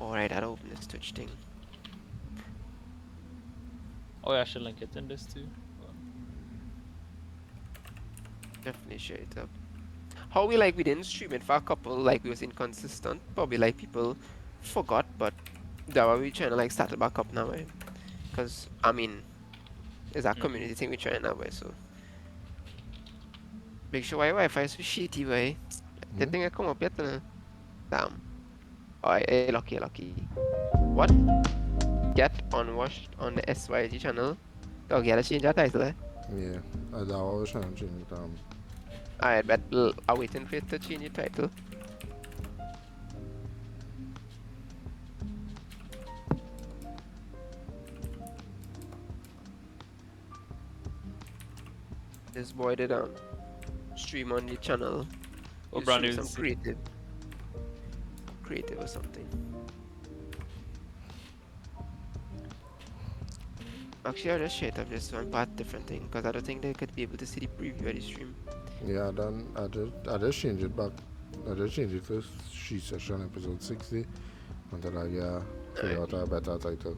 Alright, I'll open this Twitch thing. Oh, yeah, I should link it in this too. Definitely share it up. How we didn't stream it for a couple, like we was inconsistent. Probably like people forgot, but that why we trying to like start it back up now, right? Cause I mean, it's a community thing we trying now, way. So make sure my Wi-Fi is so shitty, way. The thing I come up yet, damn. Alright, lucky, lucky. What? Get unwashed on the SYG channel. Dog, you gotta change that title, eh? Yeah, I was trying to change it. Alright, but I'm waiting for it to change your title. This boy did stream on the channel. What He's brand showing new some is creative or something. Actually, I'll just share it up just one part different thing because I don't think they could be able to see the preview of the stream. Yeah, I just changed it back. I just changed it to Sheesh session episode 60 until I figure out a better title.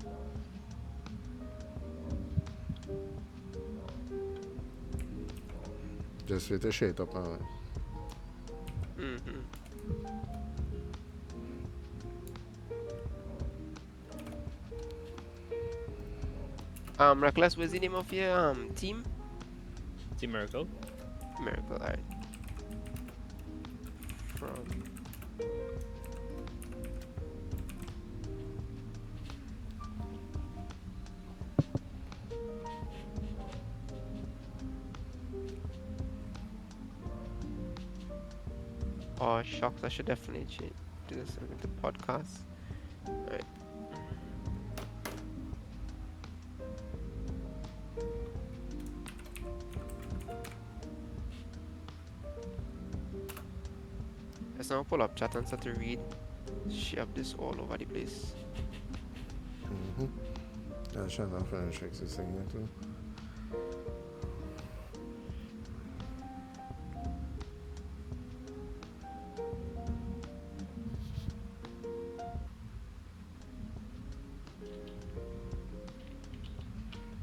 Just with the shade up now. Rekless, what's the name of your team? Team Miracle. Miracle, alright. From oh shucks, I should definitely change do this with the podcast. Alright. Let's now pull up chat and start to read. Share this all over the place. I'm trying to finish fix this thing here too.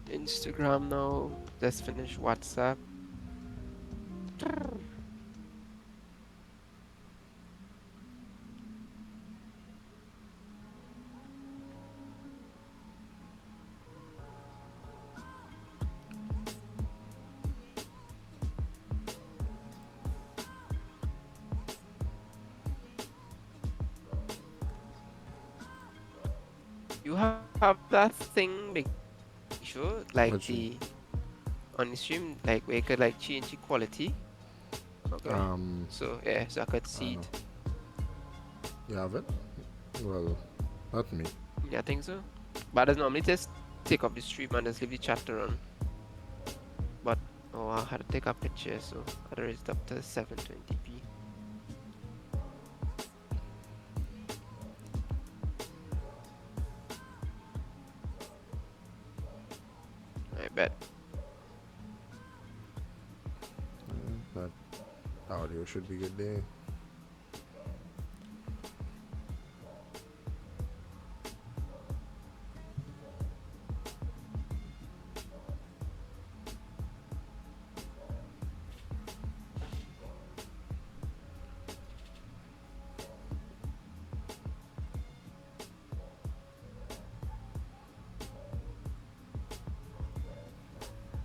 Instagram now. Let's finish WhatsApp. You have that thing, make sure, like What you- the on the stream, like where you could like change the quality. Okay. So yeah, so I could see know. it. You have it? Well, not me. Yeah, I think so. But as normally just take off the stream and just leave the chat to run. But oh, I had to take a picture, so I raised it up to 720p. I bet. But audio should be good there.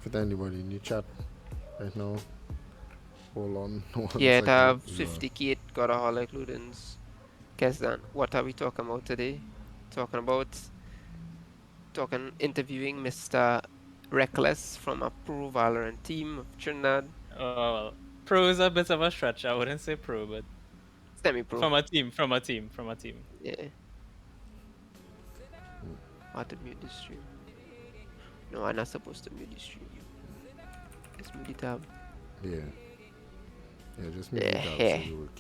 If anybody in the chat right now, hold on. Yeah, it have 50k got all includings. Guess then, what are we talking about today? Interviewing Mr. Rekless from a pro Valorant team of Trinidad. Oh, well. Pro is a bit of a stretch. I wouldn't say pro, but Semi-pro. from a team. Yeah. How to mute this stream? No, I'm not supposed to mute this stream. Let's mute the tab. Yeah. Yeah, just mute it up so you work,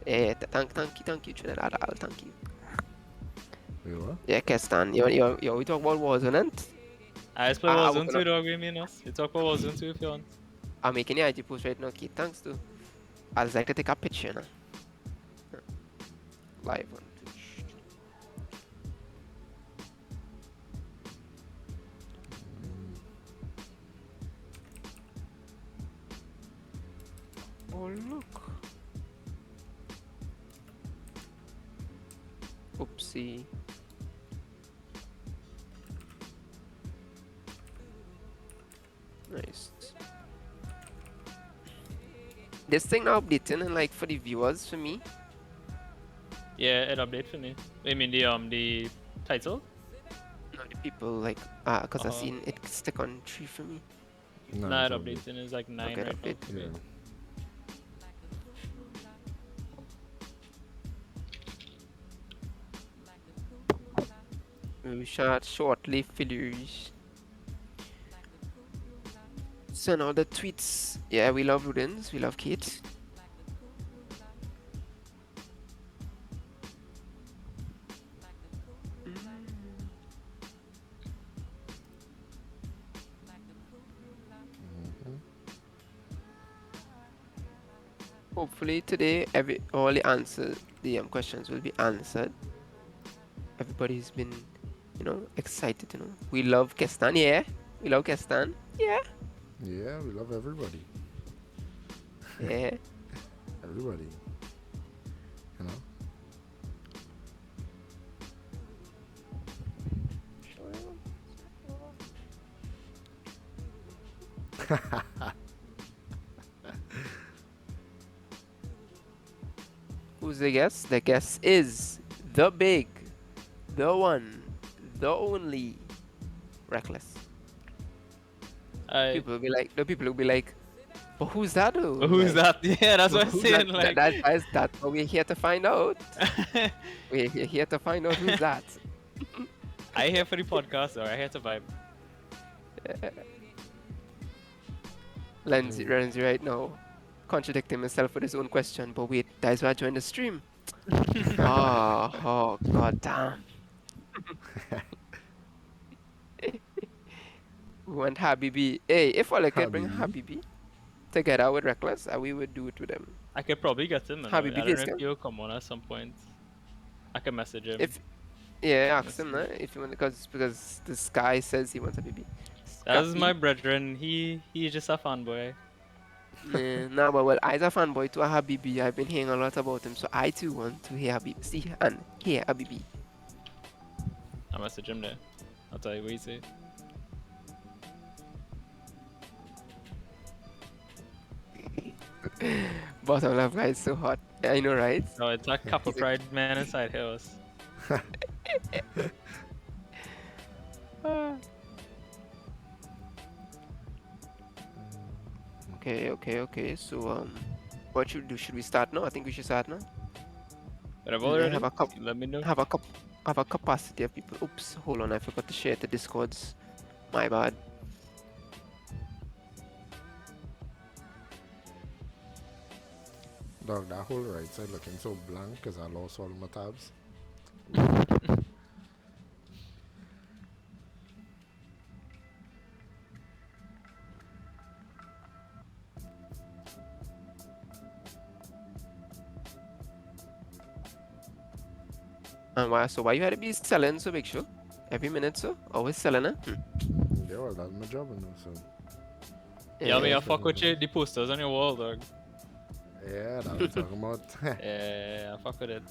Yeah, thank you, Trinidad. Thank you. Wait, what? Yeah, Kestan, we talk about Warzone. I just play Warzone 2, dog, with me, no? We talk about Warzone 2 if you want. I'm making the IG post right now, Kate. Thanks to. I'd like to take a picture now. Live on Twitch. Oh, look. Oopsie. Nice. This thing now updating and like for the viewers for me. Yeah, it update for me. I mean the title? No, the people like cause I Uh-huh. seen it stick on 3 for me. Nah, Nah, it's it all good. updates and it's like 9 Okay, right now update. for Yeah. me. We shall shortly finish. So now the tweets. Yeah, we love Rudens. We love Kate. Mm. Hopefully today, all the questions will be answered. Everybody's been, excited. We love Kestan. Yeah, we love Kestan. Yeah, Yeah, we love everybody. yeah. Everybody. You know? Who's the guest? The guest is the big, the one, the only, Reckless. I People will be like, the people will be like, but who's that though? Who's Like, that? Yeah, that's what I'm who's that? saying. Like, That's what we're here to find out. We're here to find out who's that. I here for the podcast or I here to vibe. Renzi right now contradicting himself with his own question. But wait, that's why I joined the stream. Oh, god damn. We want Habibi. Hey, if all I could bring Habibi. Habibi together with Reckless, we would do it with him. I could probably get him, you know. Habibi I don't know face if cam. he'll come on at some point. I can message him. If yeah, ask Let's him see. nah, if you want because this guy says he wants Habibi. That's my Scrappy. brethren. He's just a fanboy. Nah, but well, I's a fanboy to a Habibi. I've been hearing a lot about him, so I too want to hear Habibi. See and hear Habibi. I message him there. I'll tell you what he say. Bottom love guy is so hot. I know, right? No, it's that Kappa He's a Pride man inside house. Ah. Okay. So what should we do? Should we start now? I think we should start now. Whatever Have already? a cup. Let me know. Have a cup. Have a capacity of people. Oops, hold on. I forgot to share the discords. My bad. Dog, that whole right side looking so blank because I lost all my tabs. And why? So why you had to be selling so big show? Every minute, so always selling it. Yeah, well, that's my job, you know, so. Yeah, I mean, Yeah. I fuck with you, the posters on your wall, dog. Yeah, that I'm talking about. Yeah, I fuck with it.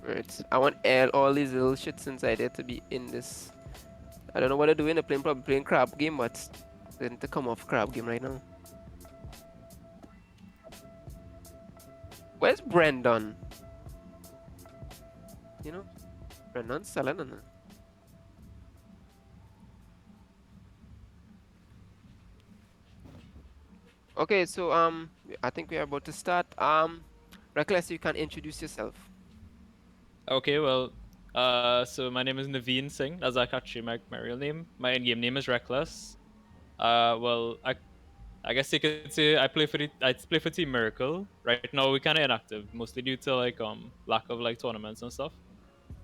Right. I want all these little shits inside there to be in this. I don't know what they're doing. They're probably playing crab game, but they need to come off crab game right now. Where's Brendan? You know, Brendan's selling on it. Okay, so I think we are about to start. Reckless, you can introduce yourself. Okay, well, so my name is Naveen Singh. That's like actually my real name. My in-game name is Rekless. Well, I guess you could say I play for Team Miracle. Right now we're kind of inactive, mostly due to like lack of like tournaments and stuff.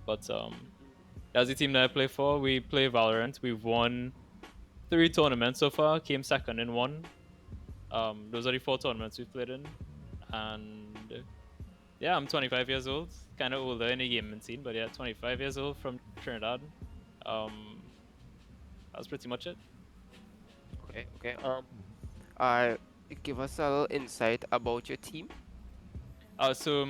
But that's the team that I play for. We play Valorant. We've won 3 tournaments so far. Came second in one. Those are the 4 tournaments we've played in, and yeah, I'm 25 years old. Kind of older in the gaming scene, but yeah, 25 years old from Trinidad. Um, that's pretty much it. Okay. Uh, Give us a little insight about your team. So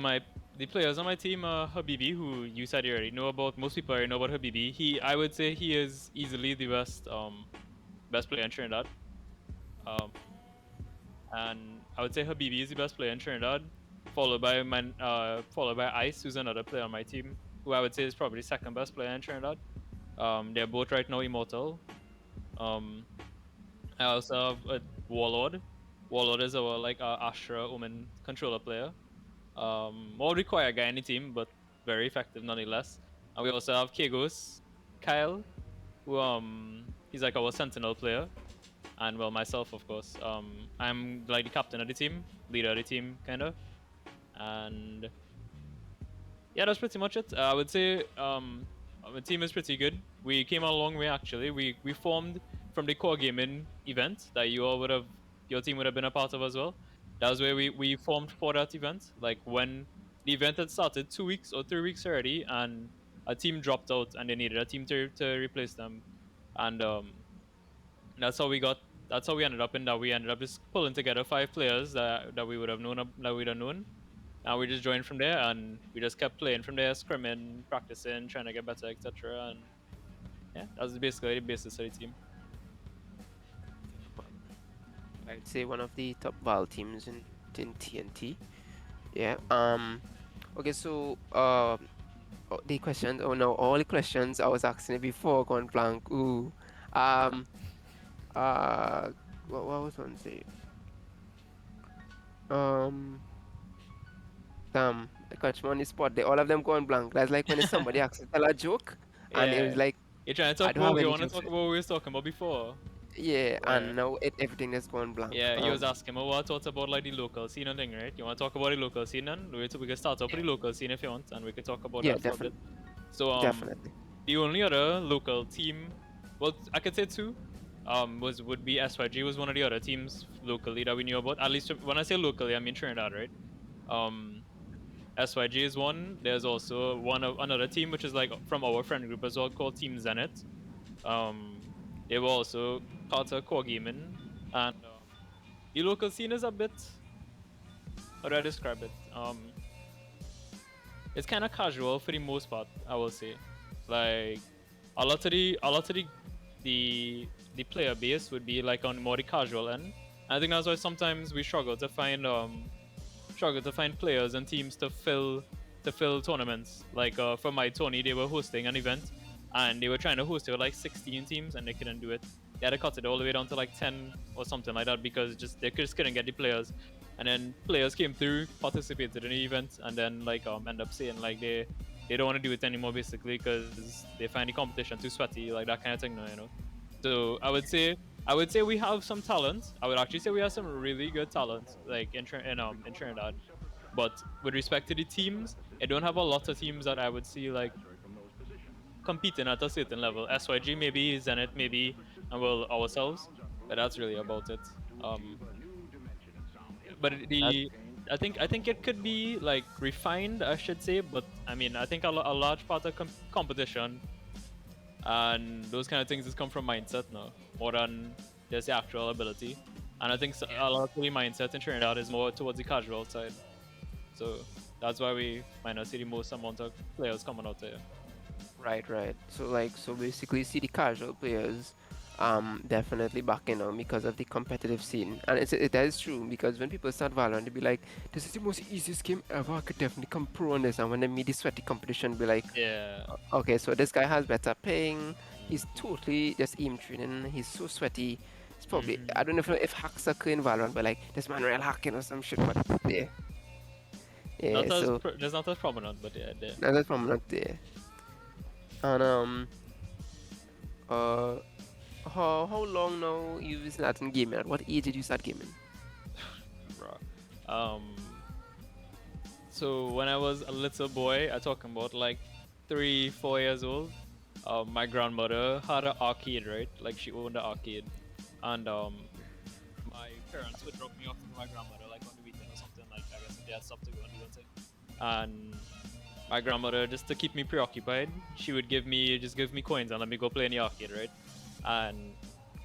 the players on my team are Habibi, who you said you already know about. Most people already know about Habibi. I would say he is easily the best player in Trinidad. Um, and I would say Habibi is the best player in Trinidad, followed by Ice, who's another player on my team, who I would say is probably the second best player in Trinidad. They're both right now immortal. Um, I also have a Warlord. Warlord is our like Astra Omen controller player. More required guy in the team, but very effective nonetheless. And we also have Kegos, Kyle, who he's like our sentinel player, and well myself of course. I'm like the captain of the team, leader of the team, kinda, and yeah, that's pretty much it. I would say the team is pretty good. We came a long way actually. We formed from the core gaming event that your team would have been a part of as well. That was where we formed for that event. Like when the event had started 2 weeks or 3 weeks already, and a team dropped out and they needed a team to replace them, and that's how we got. That's how we ended up in that. We ended up just pulling together 5 players that we would have known that we'd have known, and we just joined from there, and we just kept playing from there, scrimming, practicing, trying to get better, etc. And yeah, that's basically the basis of the team. Well, I'd say one of the top Val teams in TNT. Yeah. Okay. So the questions. Oh no, all the questions I was asking before gone blank. Ooh. Um. Uh. What was one say? Um. Damn. I catch me on the spot. They all of them gone blank. That's like when somebody asks to tell a joke, and it was Yeah, like you're trying to I talk don't have about. You any want to jokes. talk about what we was talking about before? Yeah, Where and now everything has gone blank. yeah, you was asking me what I thought about like the local scene and thing, right? You want to talk about the local scene, and we can start off with Yeah, the local scene if you want, and we can talk about yeah, that for a bit. definitely, So definitely. the only other local team, well, I could say two, would be SYG was one of the other teams locally that we knew about. At least when I say locally, I mean Trinidad, right? Um, SYG is one. There's also another team which is like from our friend group as well called Team Zenith. They were also part of core gaming, and the local scene is a bit, how do I describe it? It's kind of casual for the most part, I will say. Like a lot of the player base would be like on more the casual end. I think that's why sometimes we struggle to find players and teams to fill tournaments. Like for my Tony, they were hosting an event and they were trying to host it with like 16 teams and they couldn't do it. They had to cut it all the way down to like 10 or something like that because they just couldn't get the players. And then players came through, participated in the event, and then like end up saying like they don't want to do it anymore basically because they find the competition too sweaty, like that kind of thing now, you know. So I would say we have some talent. I would actually say we have some really good talent, like in Trinidad. But with respect to the teams, I don't have a lot of teams that I would see like competing at a certain level. SYG maybe, Zenith maybe, and well ourselves. But that's really about it. Um, but That, I think it could be like refined, I should say. But I mean, I think a large part of competition and those kind of things just come from mindset now more than just the actual ability. And I think yeah, a lot of the mindset in Trinidad is more towards the casual side. So that's why we might not see the most amount of players coming out there. right, right. So like, so basically, see the casual players, definitely backing on because of the competitive scene, and that is true because when people start Valorant, they be like, "This is the most easiest game ever. I could definitely come pro on this," and when they meet the sweaty competition, be like, Yeah. Okay, so this guy has better ping. He's totally just aim training. He's so sweaty. It's probably Hmm. I don't know if hacks are in Valorant, but like this man real hacking or some shit. But yeah, yeah. So There's not as prominent, but yeah, there. that's from not there. And uh, how long now you been starting gaming? At what age did you start gaming? Bruh. Um. So when I was a little boy, I talking about like 3, 4 years old. My grandmother had an arcade, right? Like she owned an arcade, and my parents would drop me off to my grandmother like on the weekend or something. Like I guess if they had stuff to go and do and thing. And my grandmother, just to keep me preoccupied, she would give me coins and let me go play in the arcade, right? And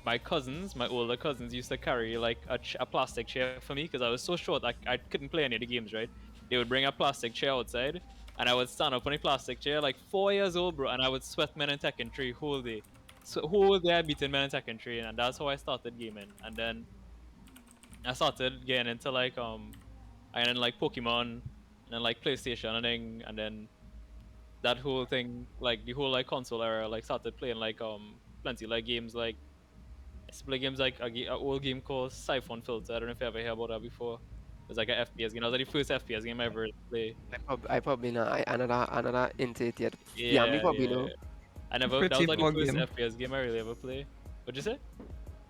my older cousins used to carry like a plastic chair for me because I was so short I couldn't play any of the games, right? They would bring a plastic chair outside and I would stand up on the plastic chair like 4 years old, bro, and I would sweat men in Tekken 3 whole day. So whole day I beating men in Tekken 3, and that's how I started gaming. And then I started getting into and then like Pokemon and then like PlayStation and then that whole thing, like the whole like console era, like started playing like plenty like games like I used to play games like a old game called Siphon Filter. I don't know if you ever heard about that before. It's like a FPS game. That was like the first FPS game I ever played. I probably know another into it yet. Yeah, me Yeah, probably yeah. know. That Pretty was like the poor first game. FPS game I really ever played. What'd you say?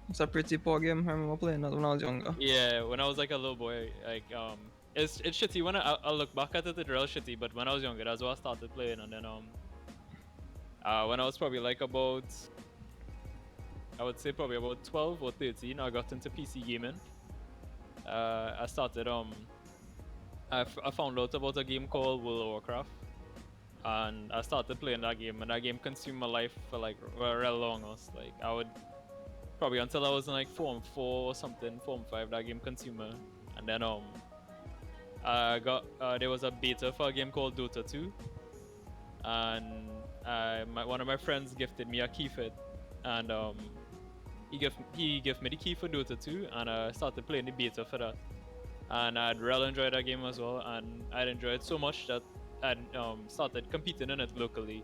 It's a pretty poor game. I remember playing that when I was younger. Yeah, when I was like a little boy, like it's shitty when I look back at it, it's real shitty. But when I was younger, that's what I started playing, and then when I was probably like about, I would say probably about 12 or 13, I got into PC gaming. I started I found out about a game called World of Warcraft, and I started playing that game, and that game consumed my life for like real long. I was like, I would probably until I was in like Form 4 or something, Form 5, that game consumed me. And then I got there was a beta for a game called Dota 2, and one of my friends gifted me a key for it, and he gave me the key for Dota 2, and I started playing the beta for that. And I'd really enjoyed that game as well, and I'd enjoyed it so much that I'd started competing in it locally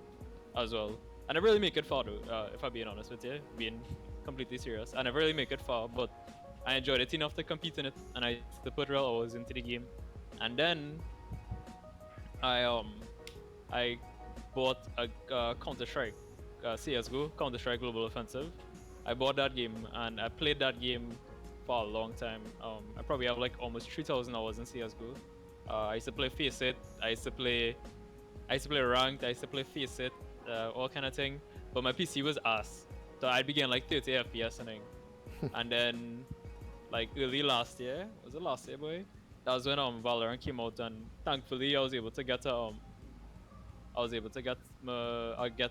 as well. And I really make it far though, if I'm being honest with you, being completely serious. I never really make it far, but I enjoyed it enough to compete in it, and I used to put real hours into the game. And then I bought a Counter Strike, CS:GO, Counter Strike Global Offensive. I bought that game and I played that game for a long time. I probably have like almost 3,000 hours in CS:GO. I used to play Face It. I used to play ranked. I used to play Face It, all kind of thing. But my PC was ass, so I began like 30 FPS and thing. And then like early last year, was it last year, boy? That was when Valorant came out, and thankfully I was able to get get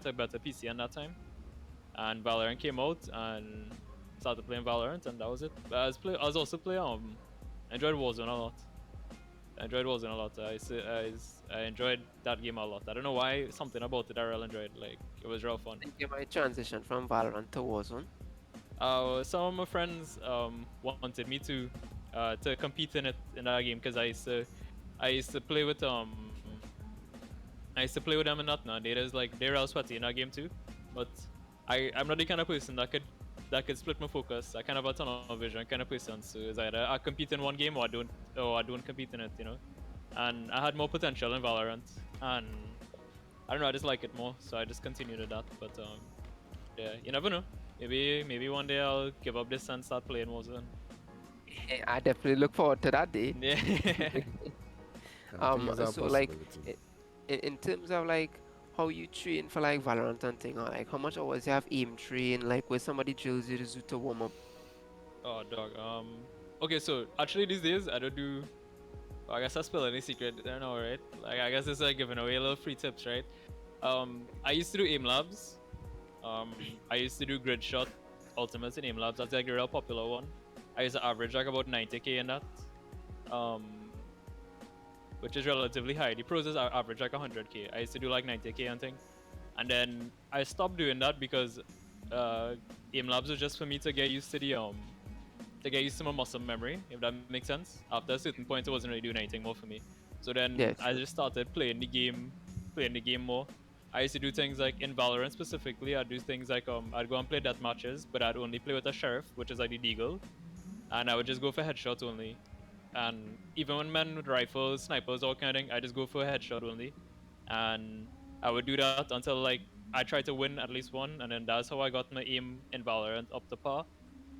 a better PC in that time. And Valorant came out, and started playing Valorant, and that was it. But I was also playing I enjoyed Warzone a lot. I enjoyed Warzone a lot. I enjoyed that game a lot. I don't know why, something about it I really enjoyed. Like it was real fun. Think you might transition from Valorant to Warzone. Some of my friends wanted me to compete in that game because I used to play with I used to play with them in that now. They're all sweaty in that game too. But I'm not the kind of person that could split my focus. I kind of have a tunnel vision kind of person. So it's either I compete in one game or I don't compete in it, you know. And I had more potential in Valorant, and I don't know, I just like it more, so I just continued with that. But yeah, you never know. Maybe one day I'll give up this and start playing Warzone. I definitely look forward to that day. Yeah. Things are So like, possibility. in terms of like how you train for like Valorant and thing, or like how much hours you have aim train, like where somebody drills you to warm up. Oh, dog. Okay, so actually these days I don't do. I guess I spill any secret. I don't know, right? Like I guess it's like giving away little free tips, right? I used to do aim labs. I used to do grid shot ultimates in aim labs. That's like a real popular one. I used to average like about 90k in that. Um, which is relatively high. The pros is average like 100k. I used to do like 90k and thing, and then I stopped doing that because aim labs was just for me to get used to my muscle memory, if that makes sense. After a certain point, it wasn't really doing anything more for me. So then Yeah, I true. just started playing the game more. I used to do things like in Valorant specifically. I'd do things like I'd go and play death matches, but I'd only play with a sheriff, which is like the deagle, and I would just go for headshots only. And even when men with rifles, snipers, all kind of thing, I just go for a headshot only. And I would do that until like I try to win at least one, and then that's how I got my aim in Valorant up to par.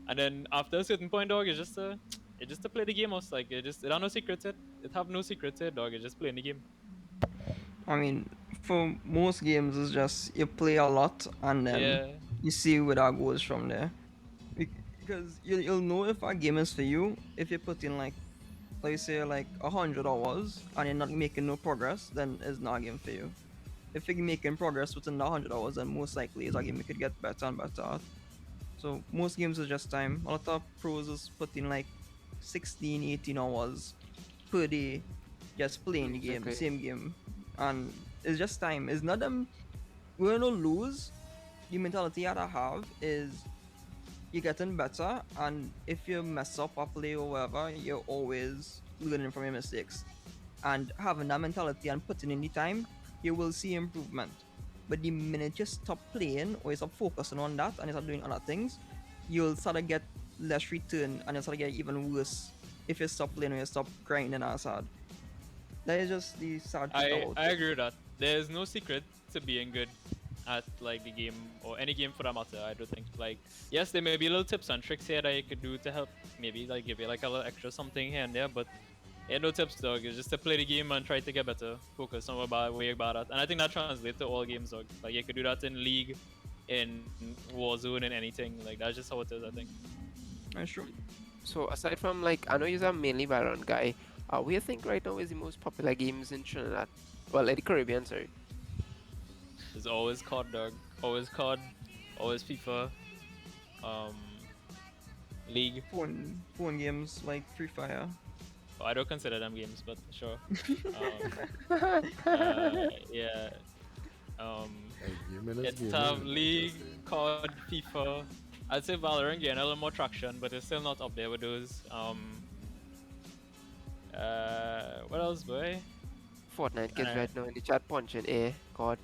And then after a certain point, dog, it's just to play the game. Was like it have no secrets. It have no secrets. Dog, it's just playing the game. I mean, for most games, it's just you play a lot and then Yeah, you see where that goes from there. Because you'll know if a game is for you if you put in like, let's say like 100 hours and you're not making no progress, then it's not a game for you. If you're making progress within the 100 hours, then most likely it's a game you could get better and better at. So most games are just time. A lot of pros is putting like 16, 18 hours per day just playing the game, Exactly. same game. And it's just time. It's not them we're no lose. The mentality that I have is you're getting better, and if you mess up a play or whatever, you're always learning from your mistakes. And having that mentality and putting in the time, you will see improvement. But the minute you stop playing or you stop focusing on that and you start doing other things, you'll sort of get less return and you'll sort of get even worse if you stop playing or you stop grinding as hard. That is just the sad truth about I it. agree with that. There's no secret to being good at like the game or any game for that matter. I don't think. Like, yes, there may be little tips and tricks here that you could do to help maybe like give you like a little extra something here and there, but yeah, no tips, dog. It's just to play the game and try to get better. Focus on where you're bad at, and I think that translates to all games, dog. Like you could do that in League, in Warzone, and anything. Like that's just how it is. I think. That's true. So aside from like, I know you're a mainly Valorant guy. What do you think right now is the most popular games in Trinidad? Well, in the Caribbean, sorry. There's always COD, dog. Always COD. Always FIFA. Um, League. Phone games like Free Fire. Well, I don't consider them games, but sure. Yeah. Um, Hey, gaming is it's gaming. have That's League, just it. COD, FIFA. I'd say Valorant getting a little more traction, but it's still not up there with those. What else, boy? Fortnite kids Uh, right now in the chat punching A. God.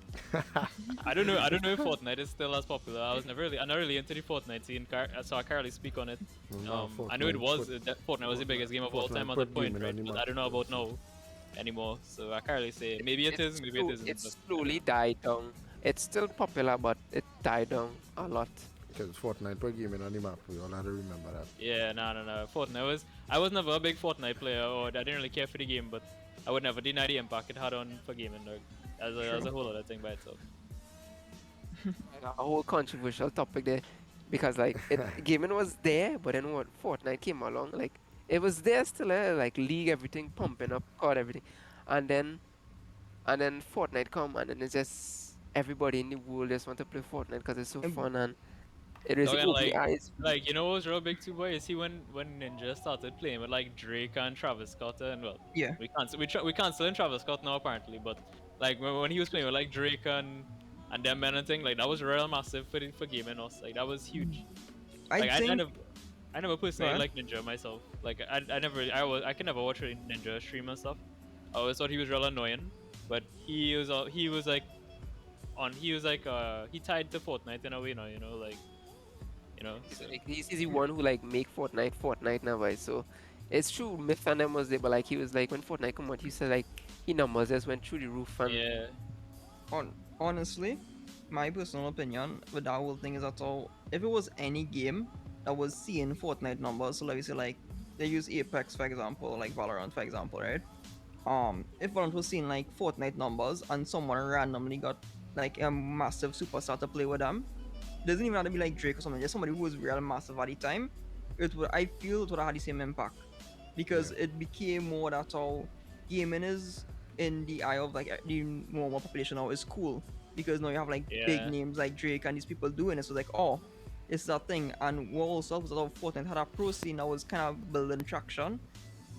I don't know. I don't know if Fortnite is still as popular. I'm not really into the Fortnite scene, so I can't really speak on it. No, I know it Fortnite was put that Fortnite was the biggest game of all time Fortnite on that put point, gaming right? on the But I map. don't know about now anymore, so I can't really say. Maybe it is, maybe it isn't. It But I don't slowly know. died down. It's still popular, but it died down a lot. Because Fortnite put gaming on the map. We all had to remember that. Yeah, no. Fortnite was. I was never a big Fortnite player, or I didn't really care for the game, but I would never deny the impact it had on for gaming, dog. As a True. whole other thing by itself. Like a whole controversial topic there, because like gaming was there, but then what Fortnite came along, like it was there still, like League, everything pumping up, COD, everything, and then Fortnite come, and then it's just everybody in the world just want to play Fortnite because it's so And fun, and it really Dog, and opened the eyes. you know what was real big too, boy? Is he when Ninja started playing with like Drake and Travis Scott and well, yeah, we canceling Travis Scott now apparently, but like when he was playing with like Drake and them men and thing, like that was real massive for gaming us. Like that was huge. I Like think. I never Go personally ahead. liked Ninja myself. Like I can never watch a Ninja stream and stuff. I always thought he was real annoying, but he was like he tied to Fortnite in a way now, like He's so. like he's the one who like make Fortnite now, right? So it's true, myth and them was there, but like he was like when Fortnite come out, he said like he numbers just went through the roof, and Yeah, Honestly, my personal opinion with that whole thing is that all if it was any game that was seeing Fortnite numbers, so let me say like they use Apex for example, like Valorant for example, right? If Valorant was seeing like Fortnite numbers and someone randomly got like a massive superstar to play with them, doesn't even have to be like Drake or something, just somebody who was real massive at the time, it would I feel it would have had the same impact because Yeah. it became more that all gaming is in the eye of like the normal population now is cool because now you have like big yeah, names like Drake and these people doing it. So like, oh, it's that thing. And what also was a lot of Fortnite had a pro scene that was kind of building traction.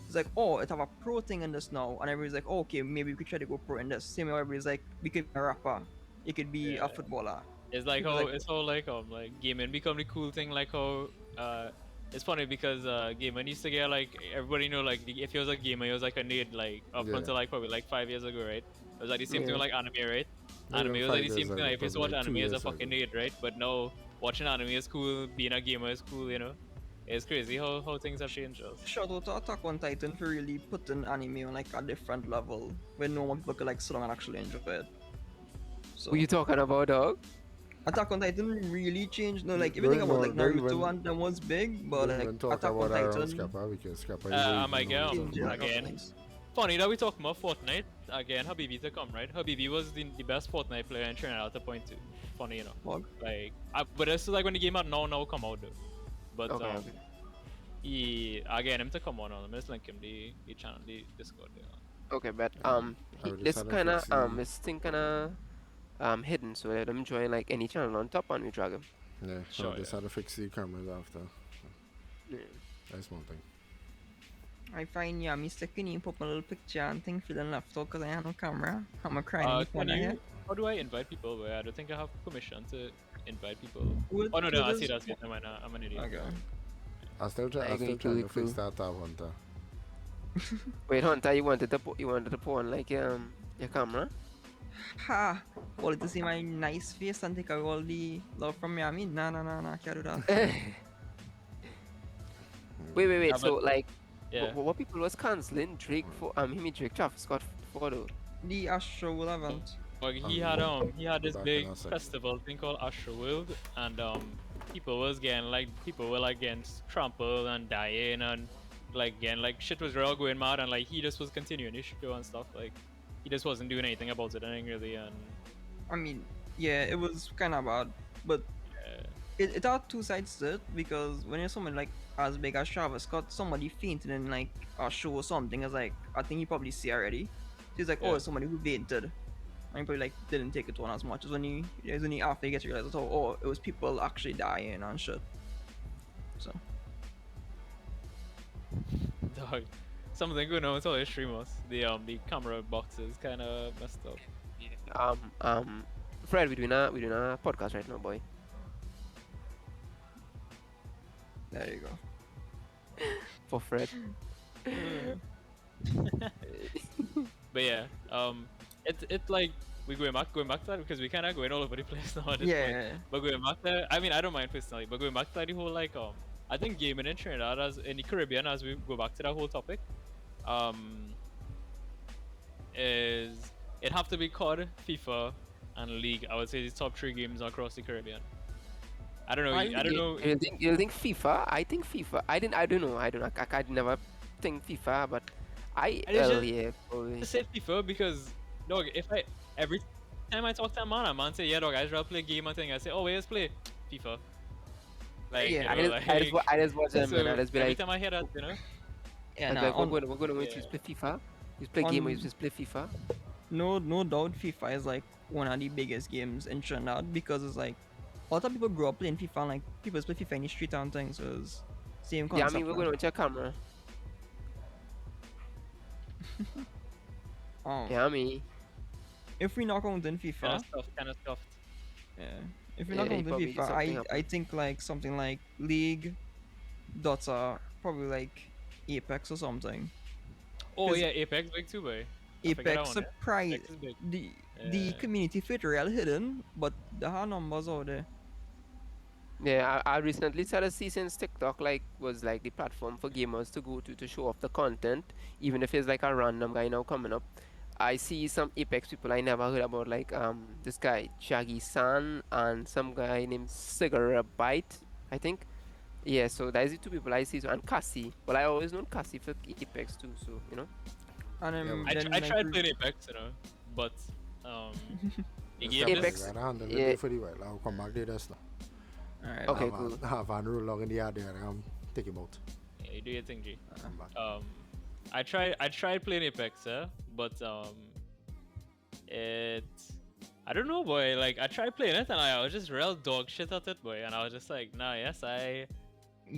It's like, oh, it have a pro thing in this now, and everybody's like, oh, okay, maybe we could try to go pro in this. Same way everybody's like, we could be a rapper, you could be a yeah. footballer. It's like People's how like, like gaming become the cool thing. Like how it's funny because gaming used to get like everybody know like if he was a gamer, he was like a nerd like up Yeah. until like probably like 5 years ago, right? It was like the same thing yeah. with like anime, right? Not Anime even was like the 5 years same thing. ago, Like if you used to probably watch like anime 2 as a years fucking ago. nerd, right? But now watching anime is cool, being a gamer is cool, It's crazy how things have changed us. shout out to Attack on Titan for really putting anime on like a different level where normal people could like sit down and actually enjoy it. Who So you talking about, dog? Attack on Titan really changed. No, like if you think Don't, about no, like don't Naruto even and them was big, but don't like even talk Attack on about our own Titan Scappa because Scappa you don't I might even know get what up you're talking changed a about. lot of again. things. Funny that we talking about Fortnite again. Habibi to come, right? Habibi was the best Fortnite player in Trinidad at the point too. Funny, Fog. Like, but this is like when the game had now come out though. But Okay, okay. he again him to come on. Let's link him the channel, the Discord. Yeah. Okay, but I would just this had him kind of fix the this thing kind of hidden, so let them join like any channel on top and we drag him. Yeah, so Sure, just yeah. had to fix the cameras after. Yeah. That's one thing. I find yeah, me sticking in pop a little picture and thing feeling left out because I have no camera. I'm crying in the Can corner here. you? How do I invite people? Where I don't think I have permission to invite people. Would Oh no, no, would I see this that's it. Never mind, I'm an idiot. okay. I still Like, trying cool, to fix cool. that tab Hunter. Wait, Hunter, you wanted to put on like your camera? Ha! Wanted to see my nice face and take away all the love from Miami. Nah, can't do that. Wait. Yeah, So but like, yeah. what people was canceling Drake for him and Drake Travis Scott for though? The Astro event. But he had Be this back in big a second. festival thing called Astroworld, and people were like getting trampled and dying and like getting like shit was real going mad, and like he just was continuing his show and stuff. Like he just wasn't doing anything about it, anything really, and I mean, yeah, it was kind of bad, but uh, it had two sides to it because when you're someone like as big as Travis Scott, somebody fainted in like a show or something, is like I think you probably see already. So it's like, oh, yeah. it's somebody who fainted. And you probably like didn't take it on as much as when you after you get to realize, oh, it was people actually dying and shit. So Dog. Something going on with all the streamers. The camera boxes kind of messed up. Fred, we doing a podcast right now, boy. there you go. For Fred. But yeah, it like we going back to that because we kind of going all over the place now at this point. Yeah, But going back to, I mean, I don't mind personally, but going back to that, the whole like I think gaming in Trinidad as in the Caribbean, as we go back to that whole topic, um, is it have to be COD, FIFA, and League. I would say the top three games across the Caribbean. I don't know. I don't know. You think FIFA? I think FIFA. I don't know. I never think FIFA, but And it's just yeah, probably. to say FIFA because dog, if I every time I talk to a man say, yeah, dog, I just rather play game and thing. I say, oh, wait, let's play FIFA. Like, Yeah. you know, like, I just watch them, so man. I just be every like, time I hear that, you know, yeah. like Nah, we're going to yeah. just play FIFA. You play game or you on just play FIFA. no doubt, FIFA is like one of the biggest games in Trinidad because it's like a lot of people grew up playing FIFA. And, like people play FIFA in the street and things, so it's same Yeah, I concept. mean we're going to watch your camera. Um, Yeah, I mean if we not counting FIFA, kind of stuffed. yeah. If we yeah, not he counting probably did FIFA, something I happen. think like something like League, Dota, probably like Apex or something. Oh 'Cause yeah, Apex big too, boy. I forgot that Apex one. Yeah. surprise Apex is big. the community fit real hidden, but the high numbers out there. Yeah, I recently started seeing since TikTok like was like the platform for gamers to go to show off the content, even if it's like a random guy now coming up. I see some Apex people I never heard about, like this guy Shaggy San and some guy named Cigarabite, I think. Yeah, so that's the two people I see. So, and Cassie. Well, I always known Cassie for Apex too, so you know. And Yeah, then I like tried playing Apex, you know, but um, the Just game got Apex, just I handle yeah. it for the while. I'll come back to this now. alright, Okay, cool. Have a roll log in the yard there. Take him out. yeah, you do your thing, G. Come back. I tried playing Apex, but it I don't know, boy. Like I tried playing it and I was just real dog shit at it, boy. And I was just like, nah, yes, I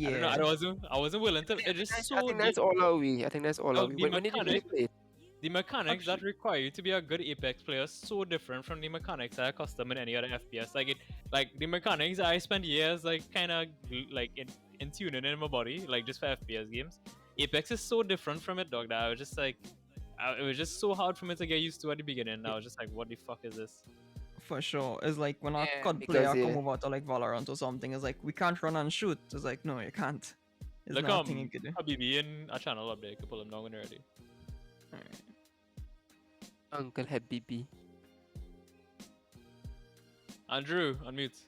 don't know. yeah. I wasn't willing to. It's just I so think that's all are we. I think that's all are we. the When did you really mechanic, play it? the mechanics that require you to be a good Apex player is so different from the mechanics I custom in any other FPS. Like the mechanics I spent years like kind of like in tuning in my body, like just for FPS games. Apex is so different from it, dog. That I was just like, it was just so hard for me to get used to at the beginning. I was just like, what the fuck is this? For sure. It's like when a Yeah, COD because, player yeah. come over to like Valorant or something, it's like we can't run and shoot. It's like no, you can't. There's Look, nothing you can do. Habibi in a channel up there. You can pull him down when you're ready. Alright. Uncle Habibi. Andrew, unmute.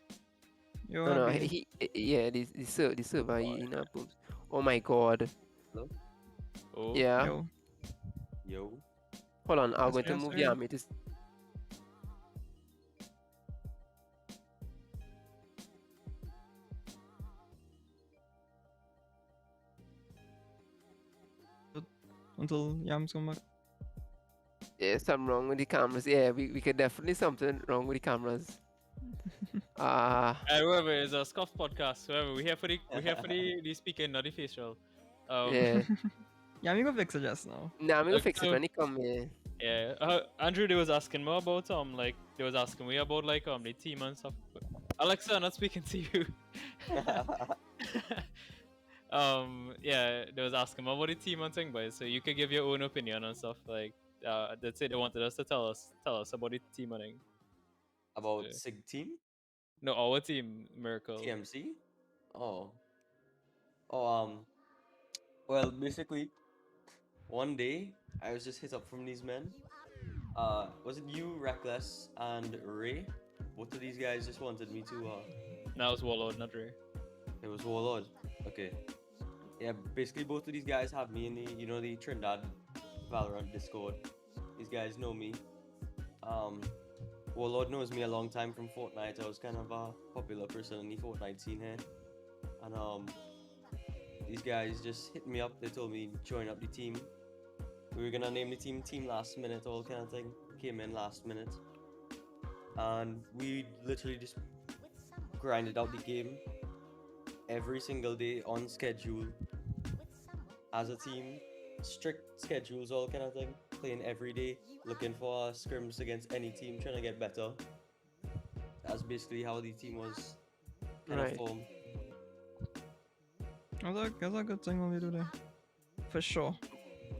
Yo, No, Habibi. yeah, the server in our booms. Oh my god. Hello? Oh, Yeah. Yo. Yo. Hold on, I'm Yes, going to yes, move sir. the army to Until Yams come back. yeah, something wrong with the cameras. Yeah, we could definitely something wrong with the cameras. Whoever is a scuff podcast, whoever we here for the speaking, not the facial. yeah. Yeah, I'm gonna fix it just now. Nah, I'm gonna fix it So when he come here. yeah, Andrew, they was asking me about like they was asking me about like the team and stuff. Alexa, I'm not speaking to you. Yeah, they was asking me about the team and thing, but so you could give your own opinion and stuff like. That's it. They wanted us to tell us about the team and thing. About So, Sig Team? no, our team, Miracle. TMC? Oh. Oh, well, basically, one day, I was just hit up from these men. Was it you, Rekless, and Ray? Both of these guys just wanted me to, Now it's Warlord, not Ray. it was Warlord. Okay. Yeah, basically both of these guys have me in the Trinidad Valorant Discord. These guys know me. Warlord knows me a long time from Fortnite. I was kind of a popular person in the Fortnite scene here. And these guys just hit me up. They told me join up the team. We were gonna name the team last minute, all kind of thing. Came in last minute. And we literally just grinded out the game every single day on schedule as a team, strict schedules, all kind of thing, playing every day, looking for scrims against any team, trying to get better. That's basically how the team was kind of Right. formed. That's a good thing when we do that. For sure.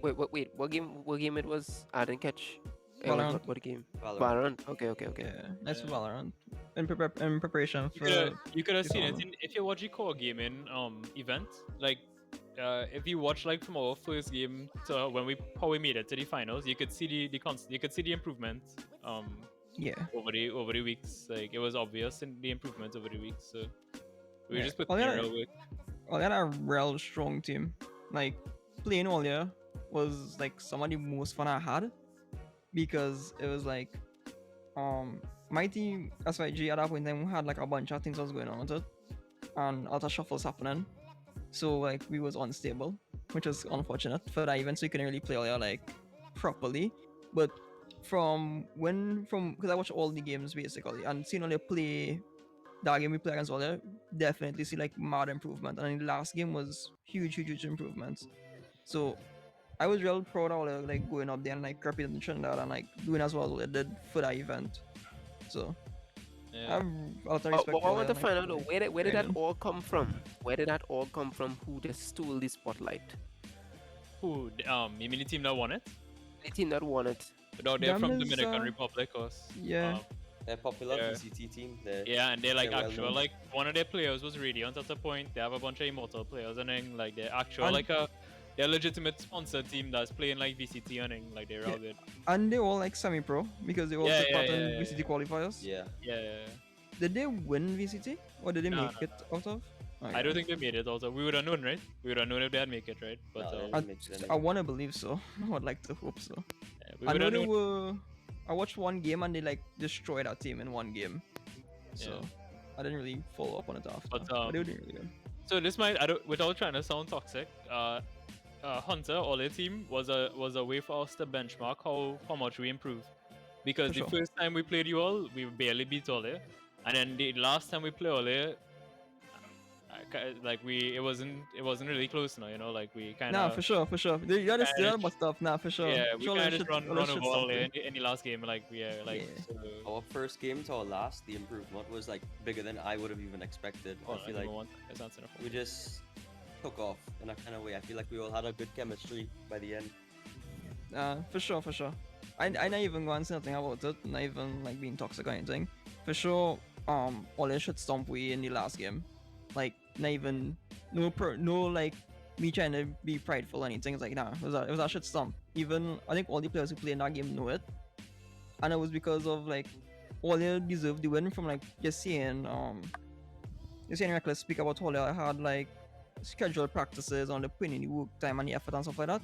Wait. What game it was? I didn't catch. Valorant. What game? Valorant. Valorant. Okay. Yeah, that's Yeah. Valorant. In preparation for. You could have the seen it tournament. if you watch the core gaming event. Like, if you watch like from our first game to how we made it to the finals, you could see you could see the improvement Yeah. over the weeks. Like it was obvious in the improvement over the weeks. So we Yeah. just put Oh, in yeah. real work. Well, they had a real strong team. Like playing all year was like some of the most fun I had because it was like my team SYG at that point in time had like a bunch of things that was going on with it and a lot of shuffles happening. So like we was unstable, which was unfortunate for that event. So you couldn't really play all year like properly. But because I watched all the games basically and seeing only play that game we play against Ollie, definitely see like mad improvement. And the last game was huge improvements. So I was real proud of Ollie, like going up there and like representing Trinidad and like doing as well as Ollie did for that event. So I Yeah. have a lot of But respect what I for want to Ollie, find out though, like, where did that yeah. all come from? Where did that all come from? Who just stole the spotlight? Who you mean the team that won it? The team that won it. No, they're from Them is, Dominican Republic, us. yeah. They're popular Yeah. VCT team. They're, Yeah, and they're like They're well actual known. like one of their players was Radiant at the point. They have a bunch of immortal players and then like they're actual And- they're a legitimate sponsored team that's playing like VCT and then, like they're all good. And they all like semi-pro because they all Yeah, took yeah, part in yeah, VCT yeah. qualifiers. yeah. Yeah. Did they win VCT or did they No, make no, it out of? I don't think they made it also. We would have known, right? We would have known if they had make it, right? But No, I, they Makes it I want to believe so. I would like to hope so. yeah, we I would know have they known. were. I watched one game and they like destroyed our team in one game. So Yeah. I didn't really follow up on it after. But, But they were doing really good. So this might, without trying to sound toxic, Hunter or their team was a way for us to benchmark how much we improved. Because For the sure. first time we played you all, we barely beat Ole, and then the last time we played Ole, it wasn't really close now, you know, like we kind Nah, of for sure. You gotta kinda still but stuff. Nah, for sure. yeah, we Sure, kind of let's just run let's over shoot Ole something. in the last game, like Yeah. so, Our first game to our last, the improvement was like bigger than I would have even expected. oh, I feel like it's not enough. we just took off in a kind of way. I feel like we all had a good chemistry by the end. For sure. I not even going to say nothing about it, not even like being toxic or anything. For sure, Ole should stomp we in the last game. Like not even no like me trying to be prideful or anything. It's like nah, it was a shit stomp. Even I think all the players who play in that game know it. And it was because of like Ole deserved the win from like just seeing Rekless speak about Ole had like scheduled practices on the putting in the work time and the effort and stuff like that.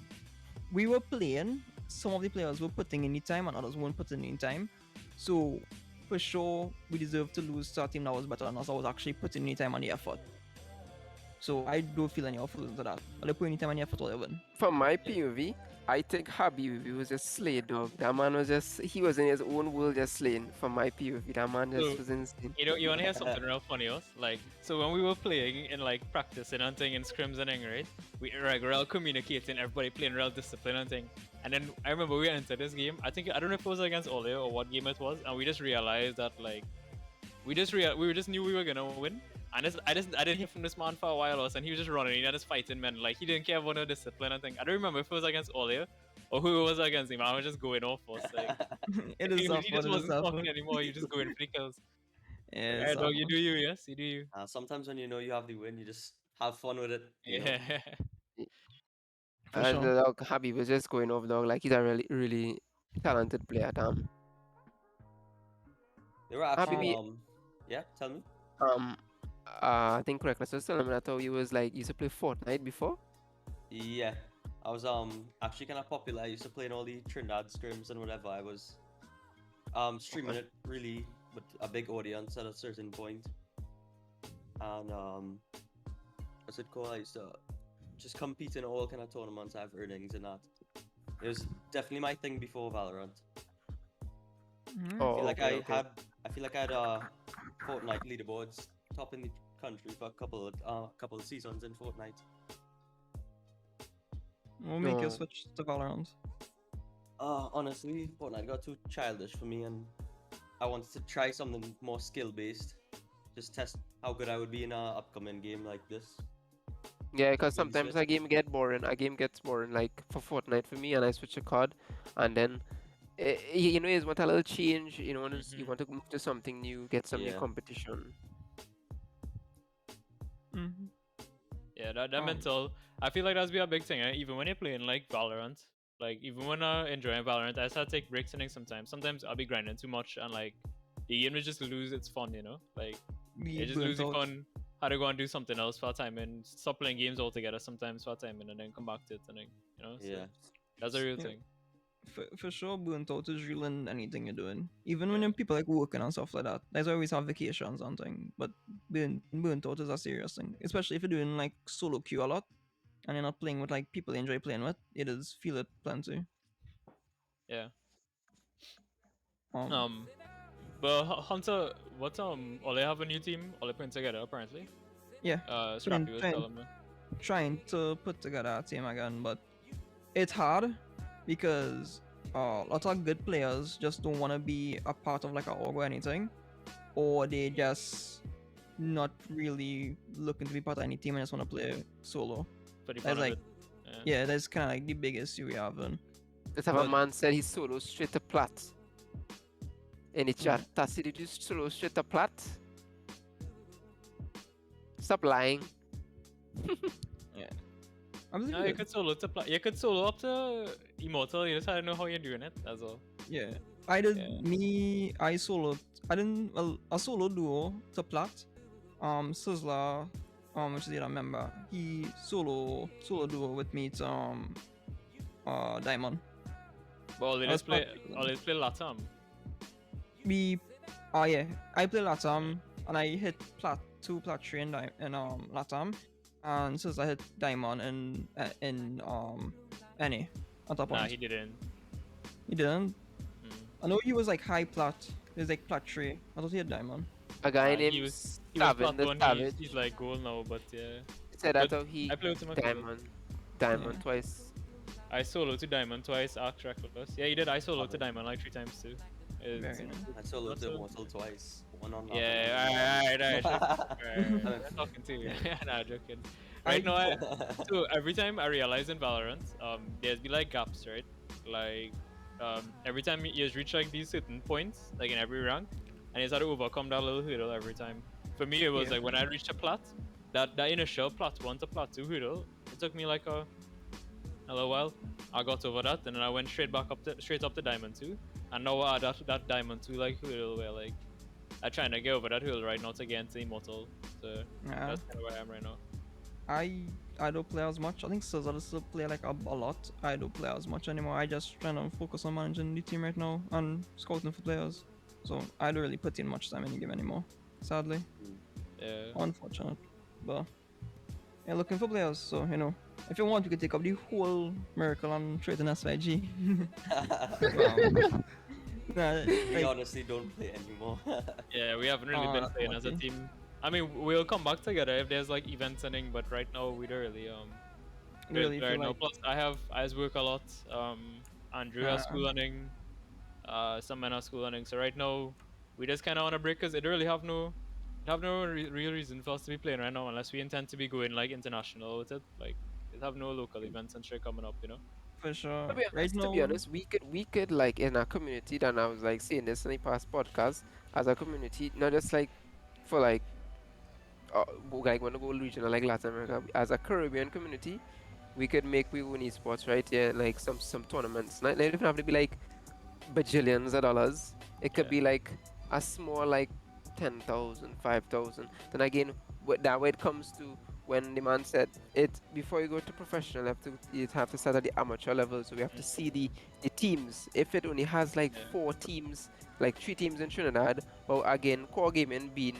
We were playing, some of the players were putting in the time and others weren't putting in time. So for sure we deserve to lose to a team that was better than us. I was actually putting in the time and the effort. So I don't feel any effort into that. At the point in time, any effort all I win. From my POV, I think Habibi was just slay dog. That man was just he was in his own world just slaying. From my POV, that man just So was insane. you wanna hear something real funny, us? Like, so when we were playing in like practicing and thing in scrims and thing, right? We're all communicating, everybody playing real discipline and thing. And then I remember we entered this game. I don't know if it was against Ole or what game it was, and we just realized that like we just knew we were gonna win. And I didn't hear from this man for a while, and he was just running, he had just fighting men, like he didn't care about no discipline and thing. I don't remember if it was against Ole or who it was against him. I was just going off for us, like It is tough, he but just it is wasn't tough. talking anymore. You just going for the kills. Yeah, it's Alright, dog, tough. you do you, yes, you do you. Sometimes when you know you have the win, you just have fun with it. You know. Yeah. For sure. The dog Habib was just going off dog like he's a really talented player. They were actually Habibi, yeah. Tell me. um, I think Rekless was telling me that how he was like used to play Fortnite before. Yeah, I was actually kind of popular. I used to play in all the Trinidad scrims and whatever. I was streaming it really with a big audience at a certain point. And what's it called? I used to just compete in all kind of tournaments, have earnings and that. It was definitely my thing before Valorant. Oh, I feel like okay, okay. I feel like I had Fortnite leaderboards top in the country for a couple of seasons in Fortnite. We'll make you No. switch to Valorant. Honestly, Fortnite got too childish for me, and I wanted to try something more skill based. Just test how good I would be in an upcoming game like this. Yeah, because Maybe sometimes switch. a game get boring. A game gets boring, like for Fortnite for me, and I switch a card, and then you know, you just want a little change. You know, you want to move to something new, get some new Yeah. competition. Mm-hmm. Yeah, that mental. I feel like that's be a big thing. Eh? Even when you're playing like Valorant, like even when I enjoying Valorant, I start to take breaks and things sometimes. Sometimes I'll be grinding too much and like the game will just lose its fun, you know? Like We it just burnt losing out. fun. How to go and do something else for a time and stop playing games altogether sometimes for a time and then come back to it and then you know. So Yeah. that's a real Yeah. thing. For sure, burnt out is real in anything you're doing. Even when people like working and stuff like that. There's always have vacations and thing, but being burnt out is a serious thing. Especially if you're doing like solo queue a lot and you're not playing with like people you enjoy playing with. It is feel it plenty. Yeah. Um, Um. But Hunter, what Ole have a new team? Ole putting together apparently. yeah, Scrappy was telling me. trying to put together a team again, but it's hard because lots of good players just don't want to be a part of like a org or anything, or they just not really looking to be part of any team and just want to play solo. For the That's fun of like, it. yeah, that's kind of like the biggest issue we have. And Let's have a man said he's solo straight to plat. In the chat, Tassi, did you solo straight to plat? Stop lying. I'm No, you could solo to you could solo up to Immortal. You just had to know how you're doing it. That's all. yeah, I did Yeah. I soloed. I didn't well a solo duo to plat. Sizzler, which is the other member, he solo duo with me to Diamond. But all they That's just play practical. all they play Latam. We yeah, I play Latam and I hit plat 3 in Latam, and Sizzler hit Diamond in NA at that Nah, point. he didn't. He didn't. Mm. I know he was like high plat. He was like plat 3. I thought he had Diamond. A guy Nah, named he was Savin the plat 1. Savage He's like gold now, but yeah. said that But how he I played with him a couple. diamond twice. I soloed to Diamond twice. Asked Rekless. Yeah, he did. I soloed to Diamond like 3 times too. It's- Very nice. I soloed That's the a- Immortal twice. One on Yeah, alright. I'm talking to you. Nah, joking. Right now, so every time I realize in Valorant, there's be like gaps, right? Like, every time you just reach like these certain points, like in every rank, and you have to overcome that little hurdle every time. For me, it was Yeah. like when I reached a plat, that initial plat 1 to plat 2 hurdle, it took me like a little while. I got over that, and then I went straight up to Diamond 2, and now I had that Diamond 2 like hurdle where like I'm trying to get over that hurdle right now to get into Immortal. So Yeah. that's kind of where I am right now. I don't play as much. I think Sizzle still play like a lot. I don't play as much anymore. I just trying to focus on managing the team right now and scouting for players. So I don't really put in much time in the game anymore. Sadly, Yeah. unfortunate, but You're looking for players, so if you want, you can take up the whole miracle and trade an SYG. um, nah, We like honestly don't play anymore. Yeah, we haven't really been that's playing as a lucky. team. I mean, we'll come back together if there's like events ending, but right now we don't really Really feel right now. like Plus, I just work a lot. Andrew has uh, school running. Some men are school running. So right now we just kind of on a break because it really have no real reason for us to be playing right now unless we intend to be going like international with it. Like it have no local events and shit coming up, you know. for To sure. be Right honest, to be now, honest, we could like in our community, and I was like saying this in the past podcast, as a community, not just like for like when to go regional like Latin America, as a Caribbean community, we could make we own esports right here, like some tournaments. Not, they don't have to be like bajillions of dollars. It could Yeah. be like a small like 10,000, 5,000. Then again, that way it comes to when the man said it before you go to professional, you have to start at the amateur level. So we have to Mm, see the teams. If it only has like yeah. four teams, like three teams in Trinidad, but again, core gaming being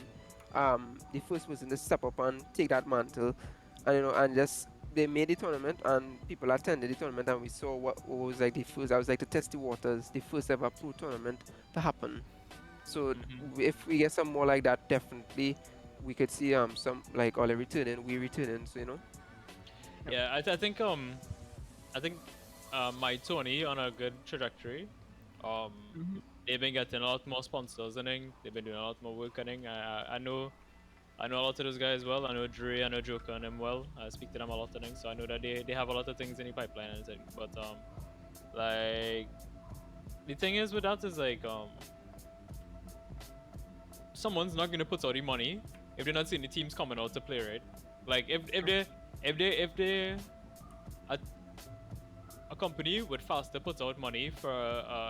the first person to step up and take that mantle, and and just they made the tournament and people attended the tournament and we saw what was like the first. I was like to test the waters, the first ever pro tournament to happen. So Hmm. if we get some more like that, definitely we could see some like all returning, we returning. So Yeah. I think my Tony on a good trajectory. Um, mhm, they've been getting a lot more sponsors and they've been doing a lot more work and I know a lot of those guys well. I know Dre, I know Joker and them well. I speak to them a lot and things, so I know that they have a lot of things in the pipeline and things. But like the thing is with that is like someone's not gonna put out the money if they're not seeing the teams coming out to play, right? Like if they a, a company would faster put out money for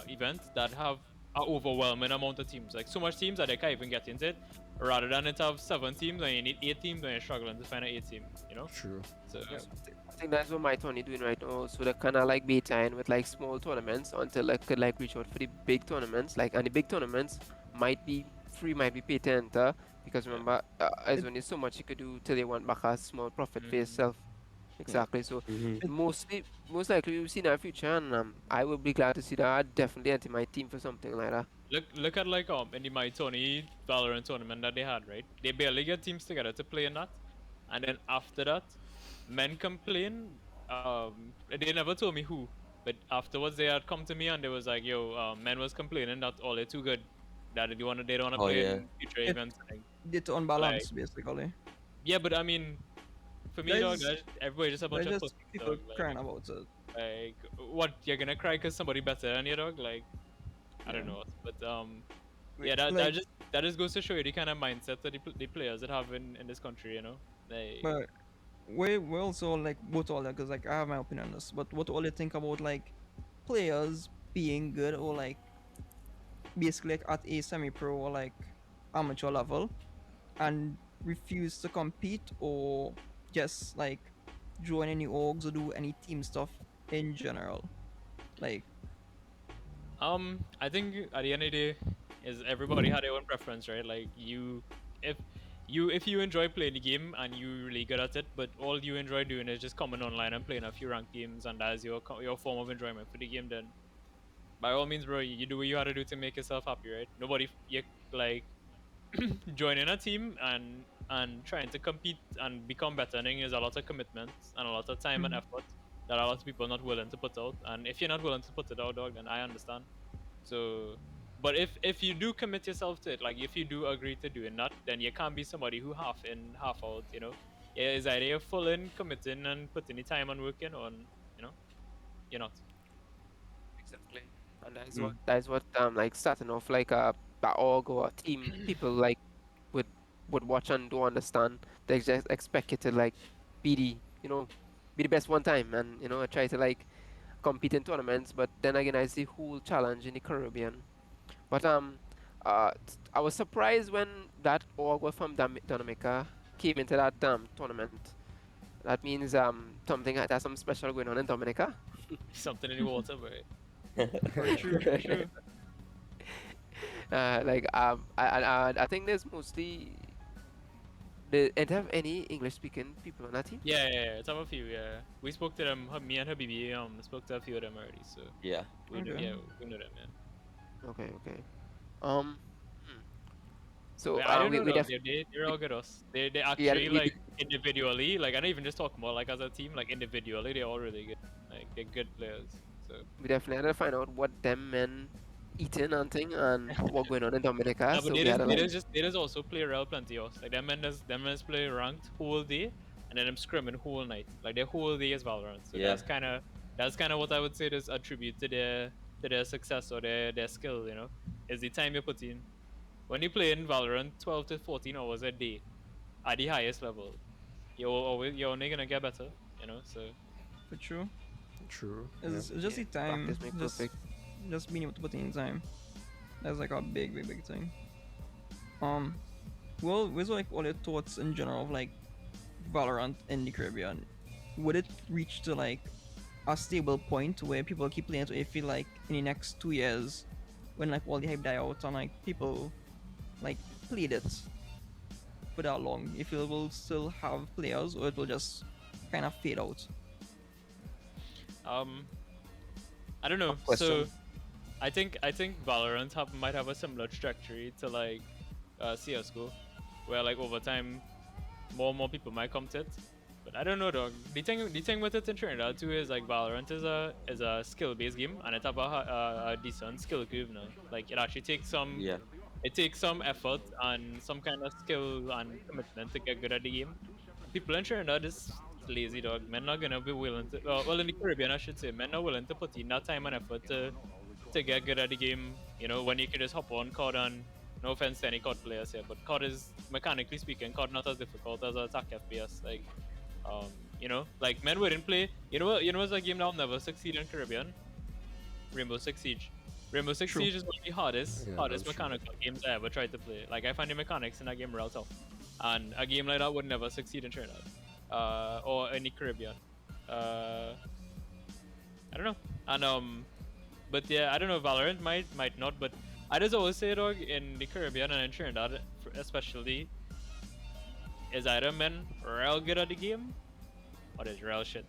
events that have an overwhelming amount of teams, like so much teams that they can't even get into it, rather than it have 7 teams and you need 8 teams and you're struggling to find an 8 team, you know? True. So yeah, I think that's what my Tony doing right now. So they're kind of like beta in with like small tournaments until they could like reach out for the big tournaments. Like and the big tournaments might be free, might be pay to enter because yeah. remember, there's it, only so much you could do till they want back a small profit for Mm, yourself. yeah. Exactly. So Hmm. it most likely we'll see in the future, and I will be glad to see that. I'd definitely enter my team for something like that. Look at like in the My Tony Valorant tournament that they had, right? They barely get teams together to play in that. And then after that, men complain. They never told me who, but afterwards they had come to me and they was like, "Yo, men was complaining that all they're too good, that they don't wanna Oh play yeah. in future it events." And it's on like, balance basically. yeah, but I mean, for me, dog, There's everybody just a bunch there's of just pussies, people dog. crying about it. Like, what? You're gonna cry because somebody better than you, dog? Like, I don't Yeah, know, but Wait, yeah, like that just goes to show you the kind of mindset that the players that have in this country, you know. Like, but we also like both all that because like I have my opinion on this, but what all you think about like players being good or like basically like at a semi-pro or like amateur level and refuse to compete or just like join any orgs or do any team stuff in general. Like, I think at the end of the day, is everybody had their own preference, right? Like if if you enjoy playing the game and you really good at it, but all you enjoy doing is just coming online and playing a few ranked games, and that's your form of enjoyment for the game, then by all means, bro, you do what you had to do to make yourself happy, right? Nobody, you like joining a team and trying to compete and become better. I think is a lot of commitment and a lot of time and mhm, effort that a lot of people are not willing to put out. And if you're not willing to put it out, dog, then I understand. So, but if you do commit yourself to it, like if you do agree to doing that, then you can't be somebody who half in, half out. You know, yeah, is either you're full in, committing and putting the time and working, or you know, you're not. Exactly. And Mm. that is what like starting off like a org or a team people like would would watch and don't understand. They just expect you to like be the be the best one time and try to like compete in tournaments. But then again, I see whole challenge in the Caribbean. But I was surprised when that org was from Dominica came into that tournament. That means something there's some special going on in Dominica. Something in the water, but for true, for true. Like I think there's mostly And have any English speaking people on that team? Yeah, it's have a few. Yeah, we spoke to them. Me and Habibi spoke to a few of them already. So Yeah. we know, Okay. yeah, we know them. Yeah. Okay, okay. Um, hmm. So But I don't we know we though. def They're all good. Us. They yeah actually we like individually. Like I don't even just talk about like as a team. Like individually, they're all really good. Like they're good players. So. we definitely had to find out what them men eating and thing and what going on in Dominica. No, but So we had to like they just also play real plenty else. Like them men play ranked whole day, and then them scrimming whole night. Like their whole day is Valorant. So Yeah. that's kind of what I would say is attribute to their success or their skill. You know, is the time you put in. When you play in Valorant, 12 to 14 hours a day at the highest level, you're only gonna get better. You know, so For true. True. Yeah. It's just yeah, the time. practice make perfect. Just being able to put in time. That's like a big thing. Um, well, what's like all your thoughts in general of like Valorant in the Caribbean? Would it reach to like a stable point where people keep playing it? Or you feel like in the next 2 years, when like all the hype die out and like people like played it for that long, you feel we'll still have players or it will just kind of fade out? um, I don't know. Tough So question. I think Valorant might have a similar trajectory to like CS:GO, where like over time more and more people might come to it. But I don't know, dog. The thing with it in Trinidad too is like Valorant is a skill based game and it have a decent skill curve now. Like Yeah. it takes some effort and some kind of skill and commitment to get good at the game. People in Trinidad is lazy, dog. Men not gonna be willing to well in the Caribbean I should say men are willing to put in that time and effort to get good at the game. You know, when you can just hop on COD and no offense to any COD players here, but COD is mechanically speaking, COD not as difficult as attack FPS. Like, you know, like men wouldn't play. You know, what's a game that'll never succeed in Caribbean? Rainbow Six Siege. Rainbow Six True. Siege is one of the hardest, Yeah, hardest that's true. mechanical games I ever tried to play. Like I find the mechanics in that game real tough, and a game like that would never succeed in Trinidad, or any Caribbean. Uh, I don't know, and but yeah, I don't know. Valorant might not, but I just always say, dog, in the Caribbean and in Trinidad, especially, is either men real good at the game or there's real shit.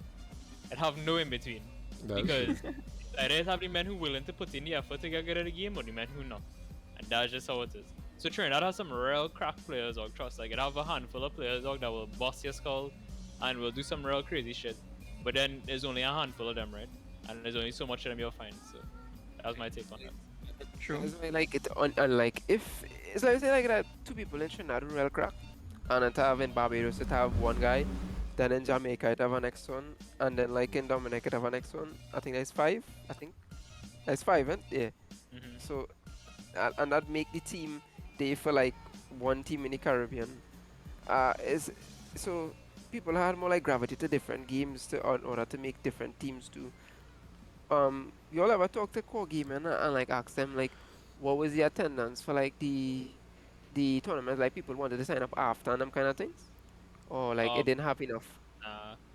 It have no in between That's because true. either it have the men who willing to put in the effort to get good at the game or the men who not, and that's just how it is. So Trinidad has some real crack players, dog. Trust, like it have a handful of players, dog, that will bust your skull and will do some real crazy shit. But then there's only a handful of them, right? And there's only so much of them you'll find. So that's my take on that. True. It's like it on like if it's like say like that two people in Trinidad who real crack, and it have in Barbados it have one guy, then in Jamaica it have a next one, and then like in Dominica it have a next one. I think there's five. I think there's five, and yeah. Hmm. So and that make the team they for like one team in the Caribbean. Is so people had more like gravity to different games to in order to make different teams do. You all ever talk to core game and like ask them like what was the attendance for like the tournament? Like people wanted to sign up after and them kind of things, or like it Um, didn't have enough.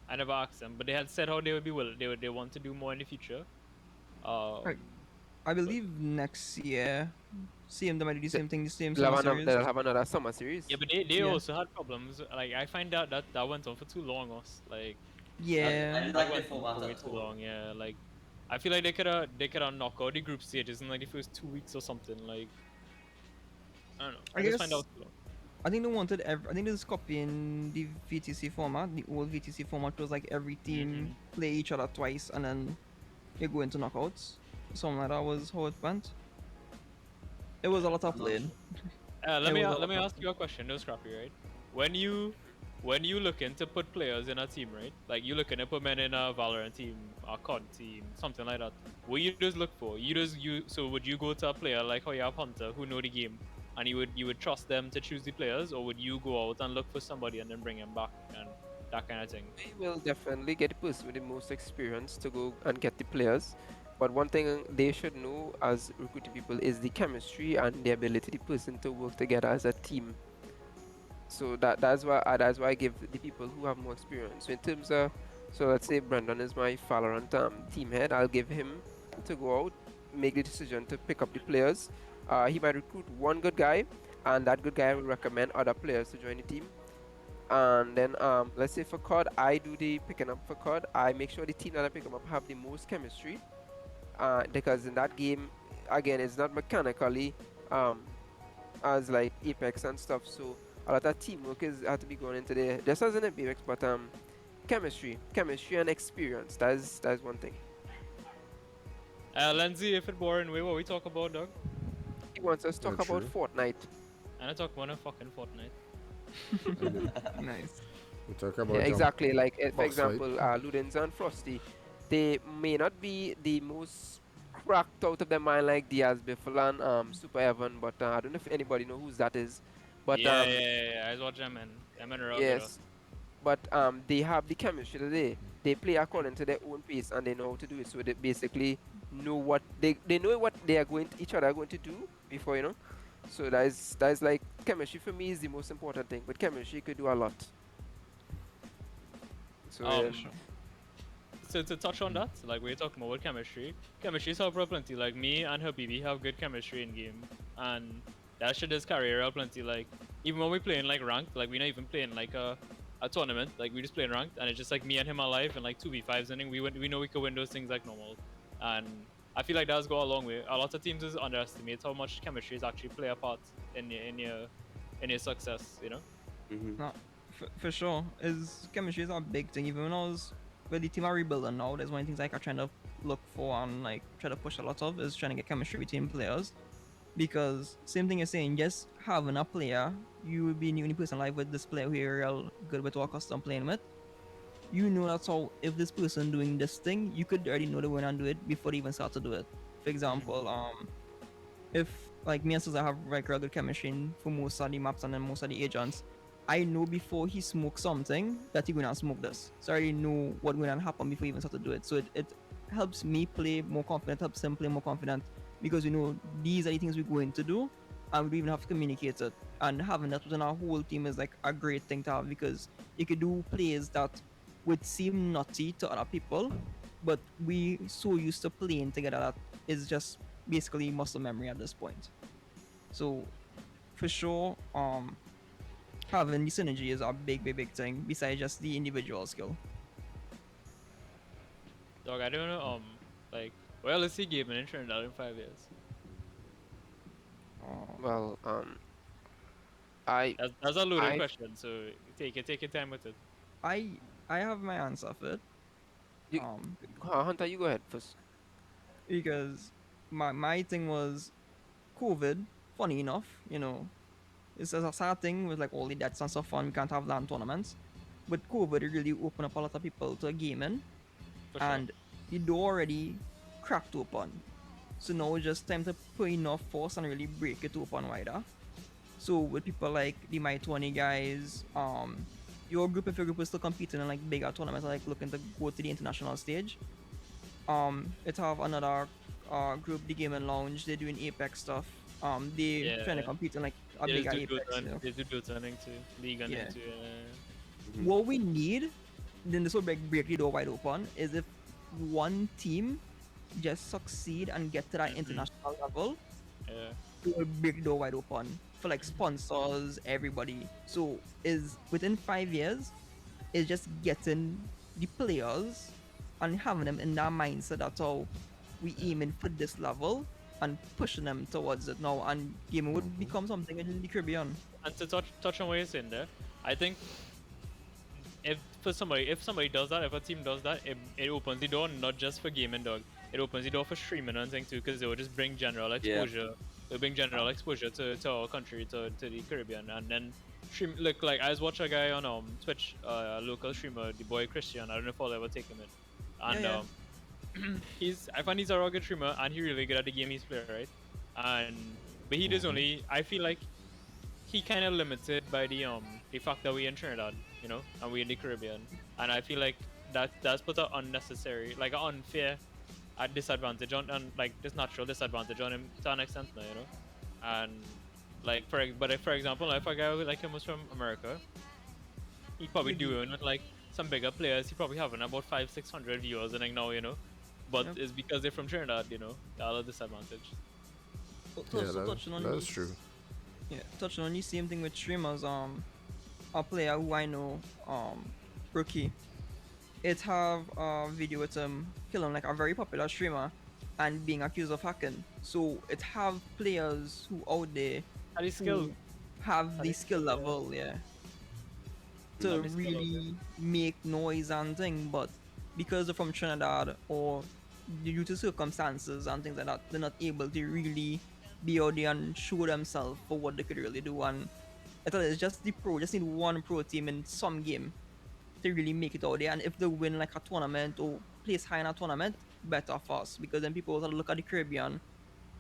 I never asked them, but they had said how they would be willing. They want to do more in the future. Right. Um, I but believe next year, same they might do the The- same thing, the same They'll summer have another, series. they'll have another summer series. yeah, but they Yeah. also had problems. Like I find out that went on for too long. Us like Yeah. I that like their went on format for way at too all. long. Yeah, like I feel like they could have knocked out the group stages in like the first 2 weeks or something. Like I don't know. I I just find guess out too long. I think they wanted I think they just copying the VTC format. The old VTC format was like every team Hmm. play each other twice and then you go into knockouts. Something like that was how it went. It was a lot of I'm not playing. sure. Let It me was a lot let me of ask you a question, no Scrappy, right? When you looking to put players in a team, right? Like you looking to put men in a Valorant team, a COD team, something like that. What you just look for? So would you go to a player like how you have Hunter who know the game, and you would trust them to choose the players, or would you go out and look for somebody and then bring him back and that kind of thing? We will definitely get the person with the most experience to go and get the players. But one thing they should know as recruiting people is the chemistry and the ability the person to work together as a team. So that's why I give the people who have more experience. So in terms of so let's say Brandon is my Valorant team head, I'll give him to go out, make the decision to pick up the players. He might recruit one good guy, and that good guy will recommend other players to join the team. And then let's say for COD, I do the picking up for COD. I make sure the team that I pick 'em up have the most chemistry. Because in that game, again, it's not mechanically as like Apex and stuff. So a lot of teamwork is had to be going into there, just as in Apex, but chemistry and experience. That is one thing. Lindsay, if it boring, way what we talk about, dog. He wants us to Yeah, talk about true. Fortnite. And I talk about a fucking Fortnite. Nice. We talk Yeah, about exactly. Like for box fight. example, Ludens and Frosty, they may not be the most cracked out of their mind like Diaz, Biffle, and Super Evan, but I don't know if anybody know whose that is. But I was watching them and I'm in real good. yes, but they have the chemistry that they play according to their own pace and they know how to do it. So they basically know what they know what they are going to, each other are going to do before So that is like chemistry for me is the most important thing. With chemistry, you could do a lot. So Um, yeah. For sure. so to touch on that, like we are talking about chemistry, chemistry is helpful plenty. Like me and her BB have good chemistry in game, and that shit is carry out plenty. Like even when we playing like ranked, like we're not even playing like a tournament, like we just playing ranked, and it's just like me and him alive and like 2v5s, and we know we can win those things like normal, and I feel like that's go a long way. A lot of teams just underestimate how much chemistry is actually play a part in your success, you know. Mm-hmm. No, for sure. Is chemistry is a big thing. Even when I was with the team I rebuilding now, there's one of the things like I trying to look for and like try to push a lot of is trying to get chemistry between players. Because same thing you're saying, just having a player, you will be the only person live with this player who you're real good with or custom playing with. You know that's how if this person doing this thing, you could already know they went and do it before they even start to do it. For example, if like me and Cesar have like regular chemistry for most of the maps and then most of the agents, I know before he smokes something that he gonna smoke this. So I already know what gonna happen before he even start to do it. So it helps me play more confident, helps him play more confident because you know these are the things we're going to do and we even have to communicate it. And having that within our whole team is like a great thing to have because you could do plays that would seem nutty to other people, but we so used to playing together that is just basically muscle memory at this point. So for sure, having the synergy is a big thing besides just the individual skill. Dog, I don't know. Like, well, let's see gaming in Trinidad in 5 years. Uh, Well, I That's a loaded I question, so take your time with it. I I have my answer for it. you Um, Hunter, you go ahead first. because my thing was COVID. Funny enough, you know, it's a sad thing with like all the deaths and stuff. And we can't have land tournaments, but COVID really opened up a lot of people to gaming, For sure. and the door already cracked open. So now it's just time to put enough force and really break it open wider. So with people like the My 20 guys, your group if your group is still competing in like bigger tournaments, like looking to go to the international stage. It have another group, the Gaming Lounge. They're doing Apex stuff. They trying to Yeah. compete in like a They just bigger do Apex. You know? they do turning too, league and Yeah. into. Mm-hmm. What we need, then this will break the door wide open, is if one team just succeed and get to that international level, Yeah. it will break the door wide open for like sponsors, everybody. So is within 5 years, is just getting the players and having them in that mindset. That's how we aiming for this level and pushing them towards it now. And gaming would become something in the Caribbean. And to touch on what you're saying there, I think if somebody does that, if a team does that, it opens the door not just for gaming, dog. It opens the door for streaming and things too, because it will just bring general Yeah. exposure. It'll bring general exposure to our country, to the Caribbean, and then stream. Look, like I was watching a guy on Twitch, a local streamer, the boy Christian. I don't know if I'll ever take him in, and Yeah, I find he's a rugged streamer and he really good at the game he's playing, right? And but he does only. I feel like he kind of limited by the fact that we in Trinidad, you know, and we in the Caribbean, and I feel like that's put an unnecessary, like an unfair disadvantage on like this natural disadvantage on him to an extent now, you know, and like but if, for example, if a guy like him was from America, he probably Maybe. doing with like some bigger players, he probably having about 500-600 viewers and like now, you know, but Yep. it's because they're from Trinidad, you know, the other disadvantage. Yeah, So touching on that's these, true. yeah, touching on the same thing with streamers. a player who I know, Rookie. It have a video with him killing like a very popular streamer and being accused of hacking. So it have players who out there How do you skill? who have How do the you skill skill? Yeah. level, yeah, That to be skill out there. really make noise and thing, but because they're from Trinidad or due to circumstances and things like that, they're not able to really be out there and show themselves for what they could really do. And I thought it's just the pro, just need one pro team in some game to really make it out there. And if they win like a tournament or place high in a tournament, better for us because then people will look at the Caribbean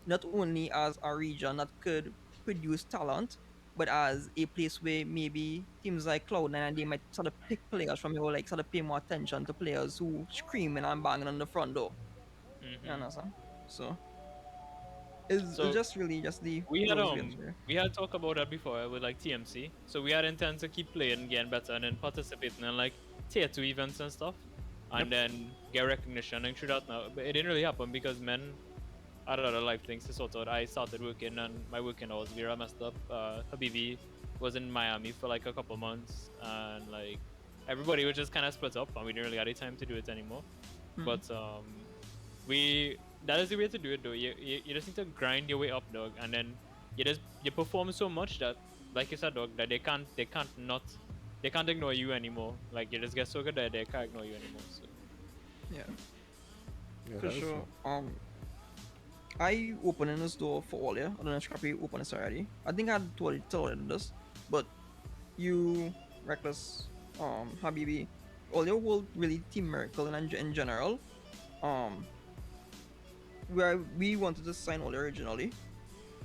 not only as a region that could produce talent, but as a place where maybe teams like Cloud9 and they might sort of pick players from here, or like sort of pay more attention to players who screaming and banging on the front door. You Mm-hmm. understand? So it's So just really just the we had pros wins here. talked about that before with like TMC. So we had intent to keep playing, getting better, and then participating in like tier two events and stuff, Yep. and then get recognition and through that now. But it didn't really happen because men had other life things to sort out. I started working and my working hours were messed up. Habibi was in Miami for like a couple months, and like everybody was just kind of split up, and we didn't really have the time to do it anymore. Mm. But we that is the way to do it though. You just need to grind your way up, dog, and then you perform so much that, like you said, dog, that they can't ignore you anymore. Like you just get so good that they can't ignore you anymore. So Yeah, Yeah, for that is sure. true. I opening this door for all, yeah. I don't know if Scrappy opened this already. I think I had told you this, but you, Reckless, Habibi, all your whole really team miracle and in general, um, where we wanted to sign all originally,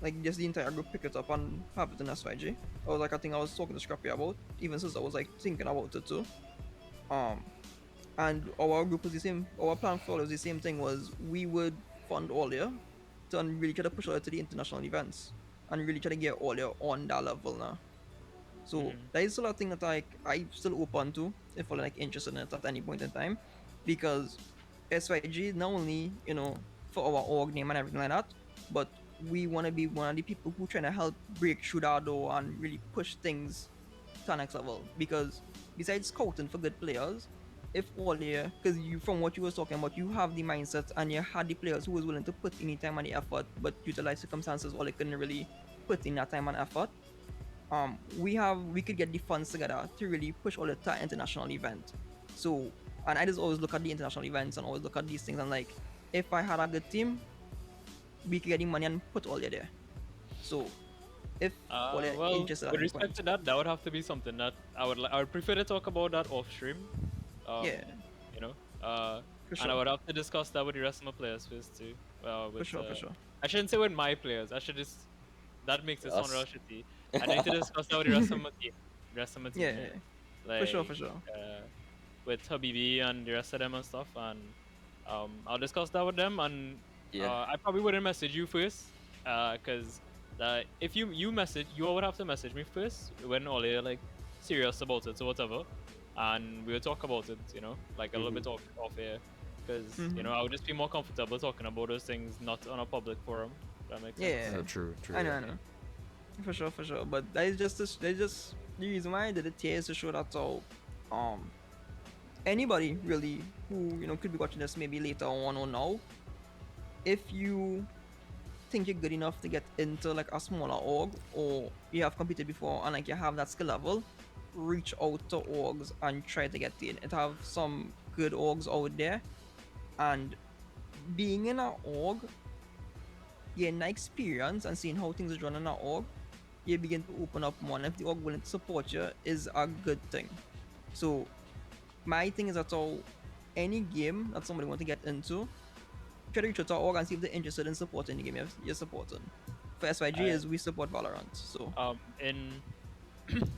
like just the entire group pick it up and have it in SYG. I was like, I think I was talking to Scrappy about, even since I was like thinking about it too. Um, and our group was the same. Our plan for all was the same thing. Was we would fund all year to really try to push out to the international events and really try to get all year on that level now. So mm-hmm. that is still a thing that I still open to if you're like interested in it at any point in time, because SYG is not only for our org name and everything like that, but we want to be one of the people who trying to help break through that door and really push things to the next level. Because besides scouting for good players, if all year, because you from what you was talking about, you have the mindset and you had the players who was willing to put any time and the effort, but utilize circumstances or they couldn't really put in that time and effort. We could get the funds together to really push all the to international event. So, and I just always look at the international events and always look at these things and like, if I had a good team, we could get the money and put all there. So, if all are Well, interested at with any respect point, to that, that would have to be something that I would prefer to talk about that off stream. Um, yeah, you know, uh, for and I sure, would have to discuss that with the rest of my players first too. for With sure, for sure. I shouldn't say with my players. I should just that makes it sound real Us. shitty. I need to discuss that with the rest of my team. The rest of my team, Yeah, yeah. yeah, for sure, Like for sure. with Habibi and the rest of them and stuff, and I'll discuss that with them. And Yeah. I probably wouldn't message you first, cause if you would have to message me first when all you're like serious about it or whatever, and we'll talk about it, like a little bit off here, cause Mm-hmm. I would just be more comfortable talking about those things not on a public forum. If that makes sense. Yeah, True, true. I know, Yeah. I know. For sure, for sure. But that is just the reason why I did it here is to show that um anybody really who could be watching this maybe later on or now, if you think you're good enough to get into like a smaller org or you have competed before and like you have that skill level, reach out to orgs and try to get in. It have some good orgs out there, and being in an org, getting that experience and seeing how things are run in an org, you begin to open up more. And if the org willing to support you is a good thing. So my thing is that any game that somebody want to get into, try to reach out to our org and see if they're interested in supporting the game you're supporting. For SYG I is we support Valorant. So in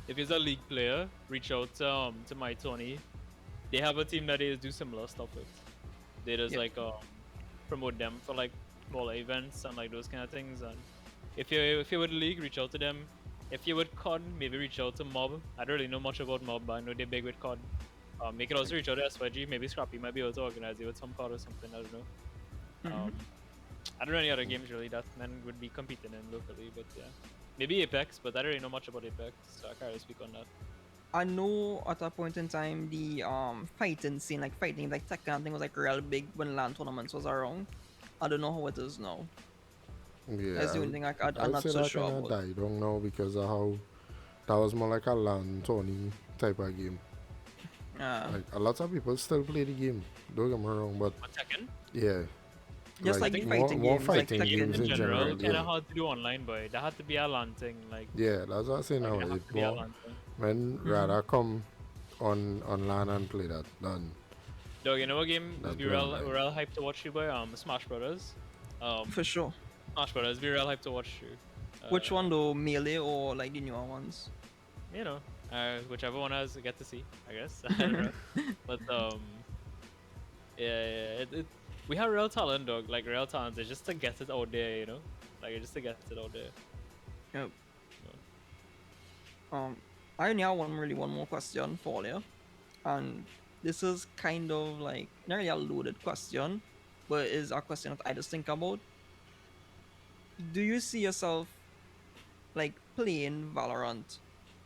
if he's a league player, reach out to my Tony. They have a team that they do similar stuff with. They just yeah, like promote them for like smaller events and like those kind of things. And if you're with the league, reach out to them. If you're with COD, maybe reach out to Mob. I don't really know much about Mob, but I know they're big with COD. They can also reach out to SYG. Maybe Scrappy might be able to organize it with some COD or something. I don't know. mm-hmm. I don't know any other games really that men would be competing in locally, but yeah. Maybe Apex, but I don't really know much about Apex, so I can't really speak on that. I know at a point in time the fighting scene, like fighting, like Tekken, thing was like real big when LAN tournaments was around. I don't know how it is now. That's the Yeah, only thing I'm I'd not say so that sure kind of about. died down now because of how that was more like a LAN Tony type of game. Uh, Like a lot of people still play the game. Don't get me wrong, but But Tekken, yeah, just like I like the think more fighting more games, like fighting Tekken games Tekken. in in general general. kind Yeah, of hard to do online, boy. That had to be a LAN thing, yeah, that's what I say now. there It had to be a more LAN thing. men Mm-hmm. rather come on LAN and play that than Dog, you know what game is be play online. real hyped to watch you, boy? Smash Brothers. For sure. Smash Brothers be real hyped to watch you. Which one Uh, though, melee or like the newer ones? you know, whichever one has get to see, I guess. I don't know, but yeah, we have real talent, dog. Like real talent. It's just to get it out there, you know, like just to get it out there. Yep. So, I only have one more question for you, and this is kind of like not really a loaded question, but it is a question that I just think about. Do you see yourself like playing Valorant,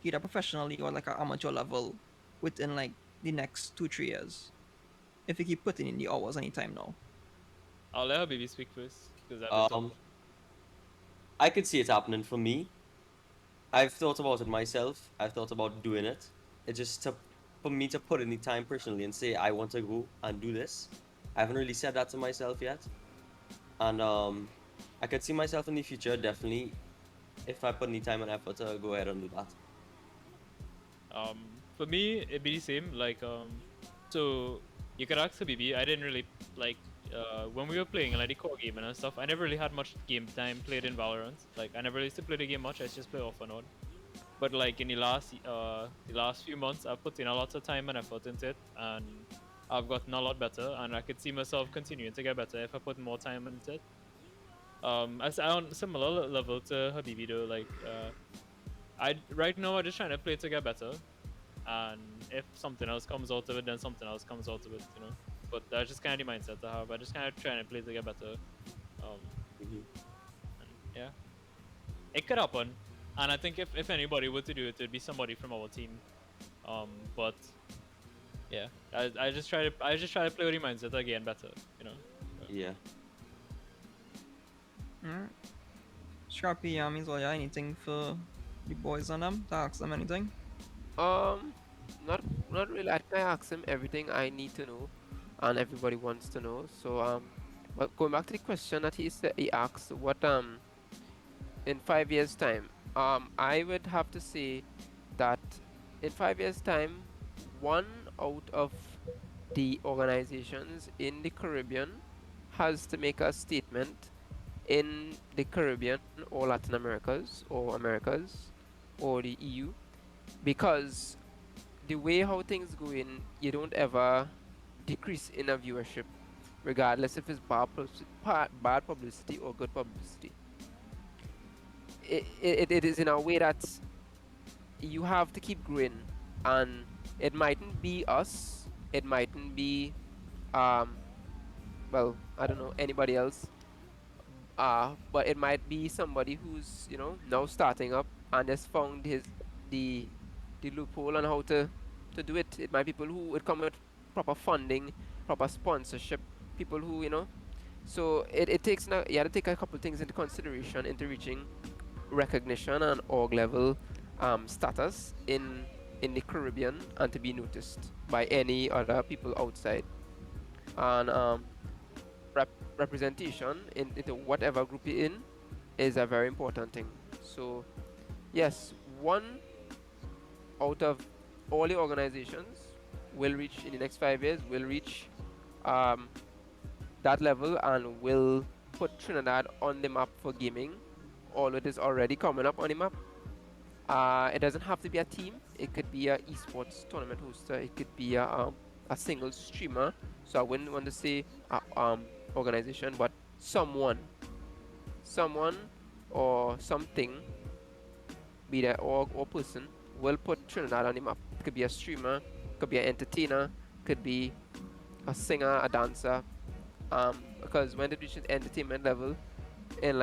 either professionally or like an amateur level, within like the next 2 3 years? If you keep putting in the hours anytime now. I'll let her baby speak first because I've been Um, talking. I could see it happening for me. I've thought about it myself. I've thought about doing it. It's just for me to put in the time personally and say I want to go and do this. I haven't really said that to myself yet, and I could see myself in the future definitely if I put any time and effort to go ahead and do that. For me, it'd be the same. Like, so you could ask Habibi. I didn't really like when we were playing like the core game and stuff. I never really had much game time played in Valorant. Like, I never really used to play the game much. I just play off and on. But like in the last few months, I've put in a lot of time and effort into it, and I've gotten a lot better. And I could see myself continuing to get better if I put more time into it. As on similar level to Habibi though, like I right now I'm just trying to play to get better, and if something else comes out of it, then something else comes out of it, you know. But that's just kind of the mindset I have. I just kind of trying to play to get better. Um, Hmm. and yeah, it could happen. And I think if anybody were to do it, it'd be somebody from our team. But yeah, I just try to play with the mindset again better, you know. So, Yeah. Alright. Scrappy, means well, yeah, anything for the boys on them to ask them anything? Um, not not really. I think I asked him everything I need to know, and everybody wants to know. So but going back to the question that he asked, what in 5 years time, I would have to say that in 5 years time, one out of the organizations in the Caribbean has to make a statement in the Caribbean or Latin Americas or the EU, because the way how things going, you don't ever decrease in a viewership, regardless if it's bad publicity or good publicity. It is in a way that you have to keep growing, and it mightn't be us, it mightn't be um well, I don't know anybody else, but it might be somebody who's now starting up and has found the the loophole on how to do it. It might be people who would come with proper funding, proper sponsorship, people who so it takes now, you have to take a couple things into consideration into reaching recognition and org level status in the Caribbean, and to be noticed by any other people outside. And representation into whatever group you're in is a very important thing. So yes, one out of all the organizations will reach in the next 5 years, will reach um, that level and will put Trinidad on the map for gaming. All it is already coming up on the map. It doesn't have to be a team. It could be a esports tournament hoster. It could be a single streamer. So I wouldn't want to say organization, but someone or something, be that org or person, will put Trinidad on the map. It could be a streamer, could be an entertainer, could be a singer, a dancer. Because when it reaches entertainment level, and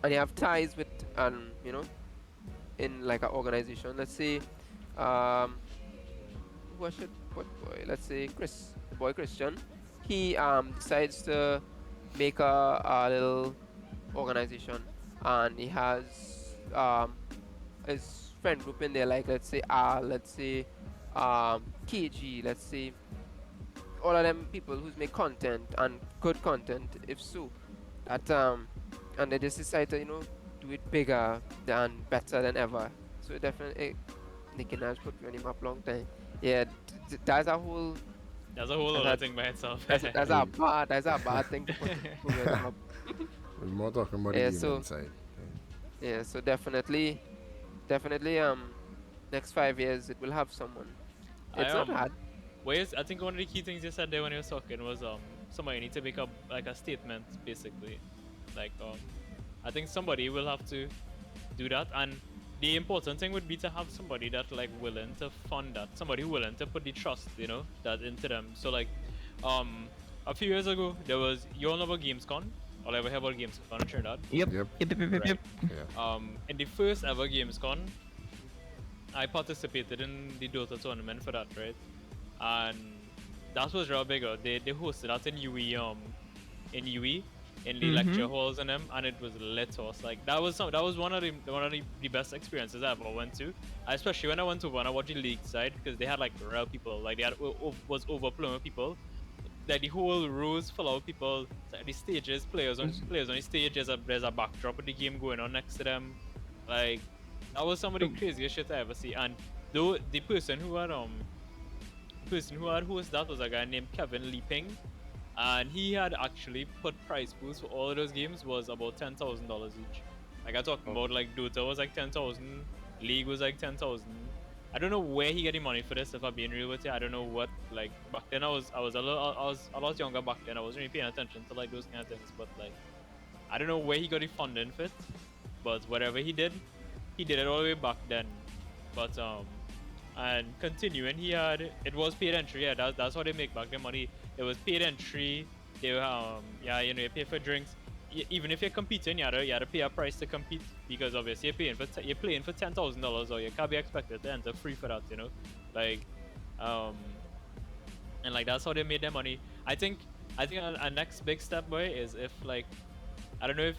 and you have ties with in like an organization. Let's say Um, who I should put boy? Let's say Chris, the boy Christian. He decides to make a little organization, and he has his friend group in there, like let's say KG, let's say all of them people who's make content and good content, if so, that and they just decide to do it bigger than better than ever. So definitely Nicki Minaj put me on him up long time. Yeah, that's a whole That's a whole that's other a thing by itself. Hey, that's a bad thing to put me on him up. we're more talking about the Yeah, game so inside. yeah, so definitely next 5 years it will have someone. I It's not hard. I think one of the key things you said there when you was talking was somebody need to make up like a statement basically. Like I think somebody will have to do that, and the important thing would be to have somebody that like willing to fund that, somebody willing to put the trust, that into them. So like um a few years ago there was, you all know about GamesCon, or ever hear about GamesCon in Trinidad? Yep. Yep. Right. Yeah. In the first ever GamesCon, I participated in the Dota tournament for that, right? And that was real big. They hosted that in UE, in UE, in the lecture halls and them, and it was lit. Was like that was one of the best experiences I ever went to. Especially when I went to one, I watched the league side because they had like real people, like they had was overflowing with people. Like the whole rows full of people. Like the stages, players on the stage. There's a backdrop of the game going on next to them. Like that was some of the craziest shit I ever see. And though the person who had hosted that was a guy named Kevin Leaping, and he had actually put prize pools for all of those games was about $10,000 each. Like I talking about, like Dota was like 10,000, League was like 10,000. I don't know where he get the money for this. If I'm being real with you, I don't know what. Like back then, I was a lot younger back then. I wasn't really paying attention to like those kind of things. But like, I don't know where he got the funding for it. But whatever he did it all the way back then. But and continuing, it was paid entry. Yeah, that's how they make back their money. It was paid entry. They yeah, you pay for drinks. Even if you're competing, you had to pay a price to compete, because obviously you're playing for $10,000, or you can't be expected to enter free for that, like um and like that's how they made their money. I think a next big step, boy, is if like, I don't know if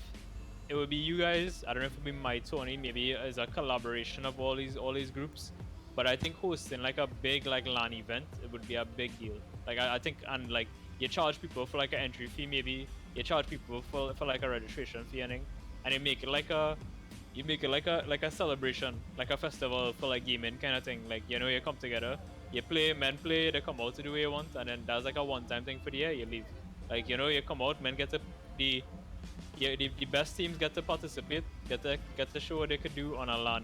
it would be you guys. I don't know if it would be my Tony. Maybe as a collaboration of all these groups. But I think hosting like a big like LAN event, it would be a big deal. Like I think, and like you charge people for like an entry fee, maybe you charge people for like a registration fee, and you make it like a celebration, like a festival for like gaming kind of thing. Like you come together, you play, men play, they come out to do what you want, and then that's like a one-time thing for the year. You leave. Like you come out, men get to the yeah, the best teams get to participate, get to show what they could do on a LAN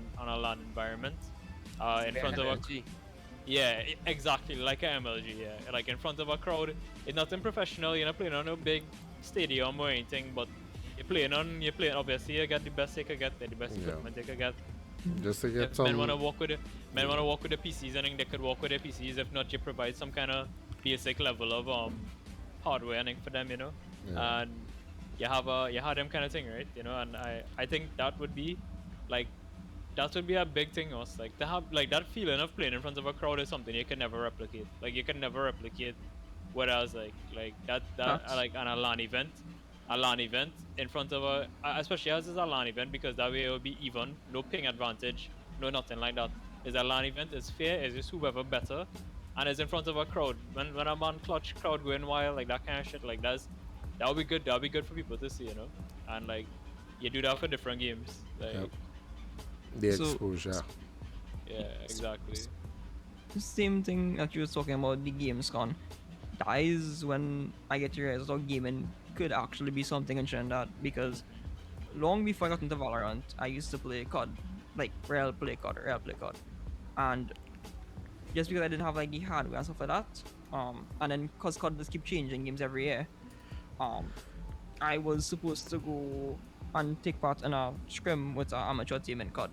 environment, in Like front of a MLG. yeah, exactly like a MLG, yeah, like in front of a crowd. It's nothing professional. You're not playing on a big stadium or anything, but you're playing. Obviously, you get the best you could get, the best Yeah. equipment you could get. Just to get If men some. wanna walk with the PCs, I think they could walk with their PCs. If not, you provide some kind of basic level of hardware, I think, for them, Yeah. and you have them kind of thing, right? And I think like that would be a big thing, us, like to have like that feeling of playing in front of a crowd is something you can never replicate. Like you can never replicate what else, like that Facts. like on a LAN event in front of especially as it's a LAN event, because that way it will be even, no ping advantage, no nothing like that. Is a LAN event, it's fair, it's just whoever better, and it's in front of a crowd. When I'm on clutch, crowd going wild, like that kind of shit, like that would be good. That would be good for people to see, and like you do that for different games, like Yep. The So exposure. yeah, exactly. the same thing that you was talking about, the Gamescom. That is when I get to realize that gaming could actually be something in Trinidad, because long before I got into Valorant, I used to play COD, like real play COD, and just because I didn't have like the hardware and stuff like that, and then cause COD just keep changing games every year, um, I was supposed to go and take part in a scrim with an amateur team in COD.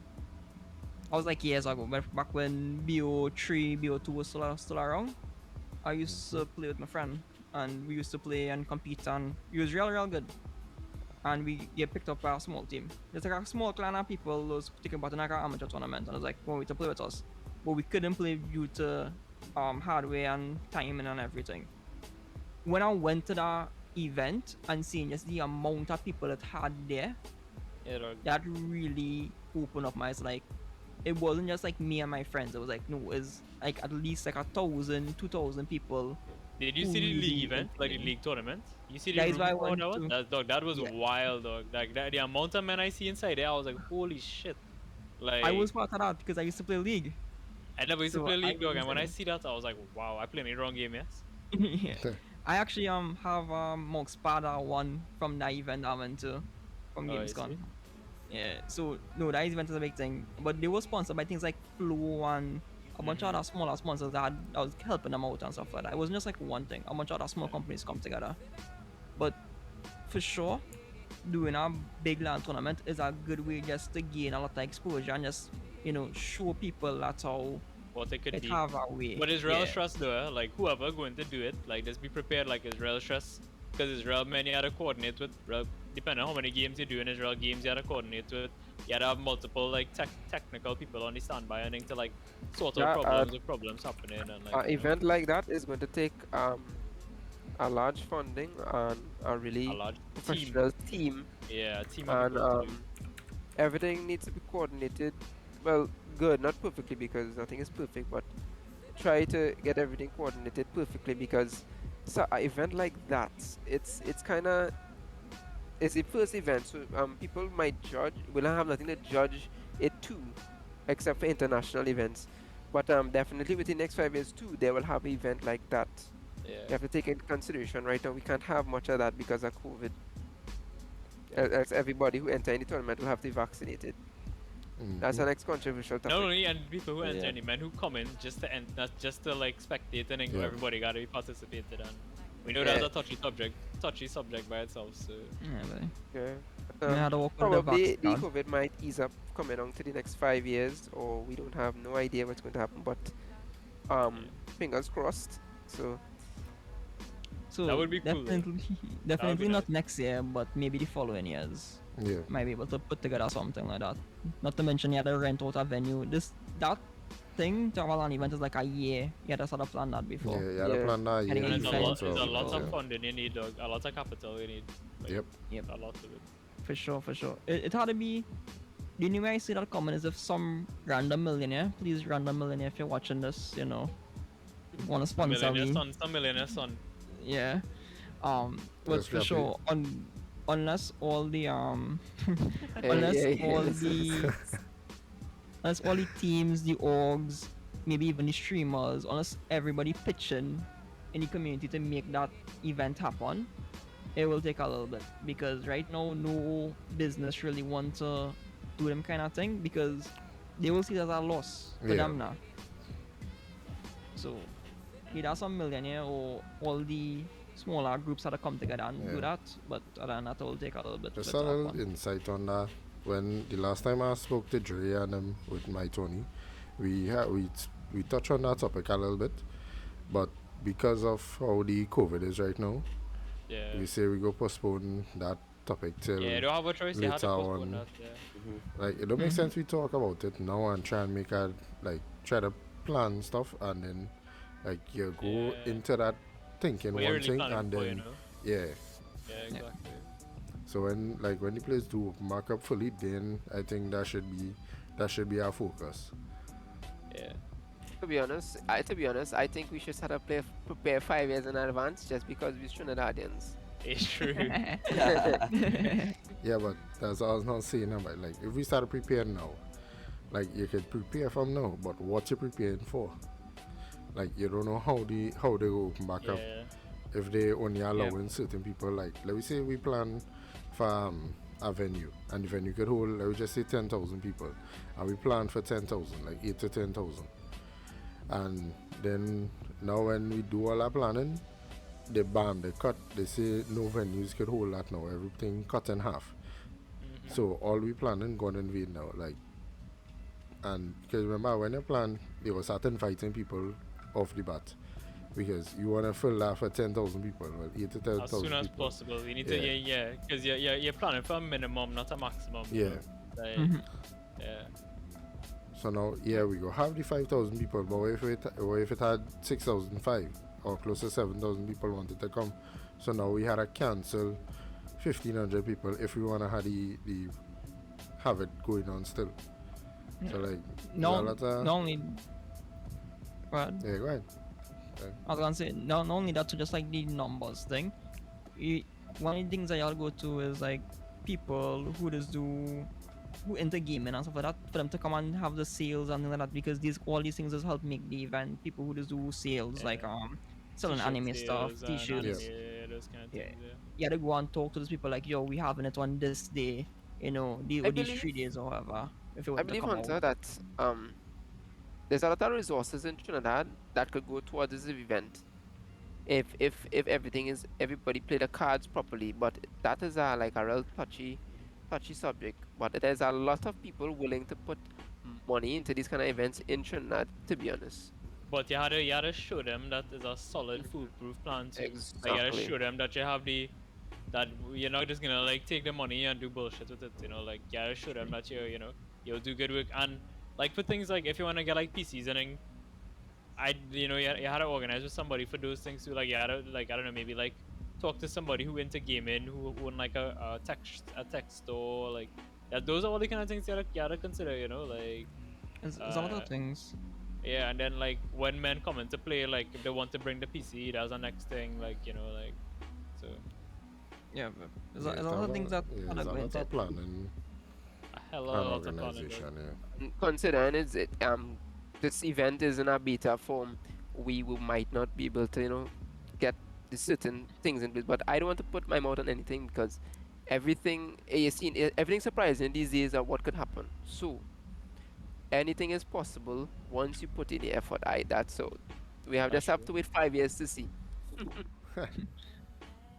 I was like years ago, back when BO3, BO2 was still around. I used to play with my friend, and we used to play and compete, and he was real good. And we get picked up by a small team. There's like a small clan of people who's taking part in like an amateur tournament, and I was like, want to play with us? but we couldn't play due to hardware and timing and everything. When I went to that event and seeing just the amount of people that had there, Yeah, dog. that really opened up my eyes. Like, it wasn't just like me and my friends. It was like, no, it's like at least like 1,000, 2,000 people Did you who see the league really event, like the entertained. league tournament? You see the That is room why I crowd went that was? to. That, dog, that was Yeah, wild, dog. Like that, the amount of men I see inside there, I was like, holy shit. I Like, was part of that because I used to play League. I never used to So play I league, dog, was and when I there. see that, I was like, wow, I played in the wrong game, yes. Yeah. I actually have Mox Spada one from that event I went to from Oh, I see. Gamescom. Yeah, so no, that event is a big thing. But they were sponsored by things like Flow and a bunch of other smaller sponsors that was helping them out and stuff like that. It wasn't just like one thing. A bunch of other small companies come together. But for sure, doing a big LAN tournament is a good way just to gain a lot of exposure and just show people that's how What it could it be. have a way. But it's real Yeah. stress though, like whoever going to do it, like just be prepared, like it's real stress. Because it's real many other coordinate with, real, depending on how many games you do in Israel games you have to coordinate with. You have to have multiple like technical people on the standby and to like sort out Yeah, problems if problems happening and like an event like that is going to take a large funding and a a really large team. professional team, Yeah, a team of and people to do. everything needs to be coordinated. Well, good, not perfectly because nothing is perfect, but try to get everything coordinated perfectly because so an event like that, it's kind of it's the first event, so people might judge will not have nothing to judge it to, except for international events. But definitely within the next 5 years too, they will have an event like that. You Yeah. have to take into consideration right now we can't have much of that because of COVID. As everybody who enter any tournament will have to be vaccinated. That's the next controversial Not topic. only and people who enter Yeah. any men who come in just to end, not just to like spectate and Yeah. everybody gotta be participated and we know Yeah. that's a touchy subject by itself, so Yeah, but Yeah. we had to work with the Probably the vaccine. COVID might ease up coming on to the next 5 years, or we don't have no idea what's going to happen. But fingers crossed. So So That would be cool, though. definitely be not next year, but maybe the following years. Yeah. Might be able to put together something like that. Not to mention you had to rent out a venue. That thing to have a LAN event is like a year. You had to sort of plan that before. Yeah, yeah, the Yeah. plan that And year it's it's a Okay. lot, before, it's so, a lot yeah. of funding you need, dog. A lot of capital you need. Like, Yep. Yep. A lot of it. For sure, for sure. It had to be. The only way I see that coming is if some random millionaire, please random millionaire, if you're watching this, want to sponsor me. Some millionaire son. Yeah. But Yes, for yeah, sure, unless all the Hey, unless hey, all this is- the unless all the teams, the orgs, maybe even the streamers, unless everybody pitching in the community to make that event happen, it will take a little bit because right now no business really want to do them kind of thing because they will see it as a loss for Yeah. them now. So either some millionaire or all the smaller groups that come together and do Yeah. that, but other than that, it will take a little bit. Just for a it to little happen. insight on that. When the last time I spoke to Dre and with my Tony, we touched on that topic a little bit, but because of how the COVID is right now, Yeah. we say we go postpone that topic till Yeah, you don't have a choice. You have to later postpone on. that. Yeah. Like it don't make sense we talk about it now and try and make a try to plan stuff and then like you go Yeah. into that thinking What you're one really thing planning and for, then yeah. Yeah, exactly. So when the place do open back up fully, then I think that should be our focus. Yeah. to be honest, I think we should start to prepare 5 years in advance just because we're Trinidadians. It's true. Yeah, but that's all I was not saying about like if we start preparing now, like you could prepare from now, but what you're preparing for? Like you don't know how they go open back up. Yeah. If they only allowing certain people, like let me say we plan for a venue and the venue could hold, let me just say 10,000 people, and we plan for 10,000, like 8 to 10,000, and then now when we do all our planning, they cut, they say no venues could hold that now, everything cut in half. So all we planning gone in vain now, like, and because remember when you plan, they will start inviting people off the bat. Because you want to fill that for 10,000 people, well, 8 to 10,000 As soon as people. possible. You need to, yeah, because you're planning for a minimum, not a maximum. Yeah. Like, Mhm. yeah. So now, yeah, we go have the 5,000 people, but what if it had 6,005 or close to 7,000 people wanted to come? So now we had to cancel 1,500 people if we want to have the have it going on still. So like, No, a lot of, not only. What? yeah, go ahead. I was gonna say, not only that, so just like the numbers thing. You, one of the things that y'all go to is like people who just do who into gaming and stuff like that for them to come and have the sales and things like that because all these things just help make the event. People who just do sales like selling T-shirt anime stuff, sales and t-shirts. anime, those kind of Yeah, things. Yeah. you gotta go and talk to those people like, yo, we having it on this day, I or these believe 3 days or whatever. If you I want to believe, come out. Hunter, that there's a lot of resources in Trinidad that could go towards this event if everybody play the cards properly. But that is a like a real touchy subject. But there's a lot of people willing to put money into these kind of events in Trinidad, to be honest. But you had to show them that is a solid foolproof plan too. Like you had to Exactly. show them that you have that you're not just gonna like take the money and do bullshit with it. Like you gotta show them that you'll do good work. And like for things like if you wanna get like PCs and then you had to organize with somebody for those things too. Like you had to like I don't know, maybe like talk to somebody who into gaming who own like a tech store. Like those are all the kind of things you gotta consider. Like It's a lot uh of things. yeah, and then like when men come into play, like if they want to bring the PC, that's the next thing. Like like so Yeah, but Yeah, there's a lot of things that yeah, gotta it's a go lot into of it. planning a hell and of a lot of planning. organization, yeah. Considering this event is in a beta form, we might not be able to get the certain things in place. But I don't want to put my mouth on anything because everything surprising these days are what could happen. So anything is possible once you put in the effort. That's so. We have That's just have true. to wait 5 years to see.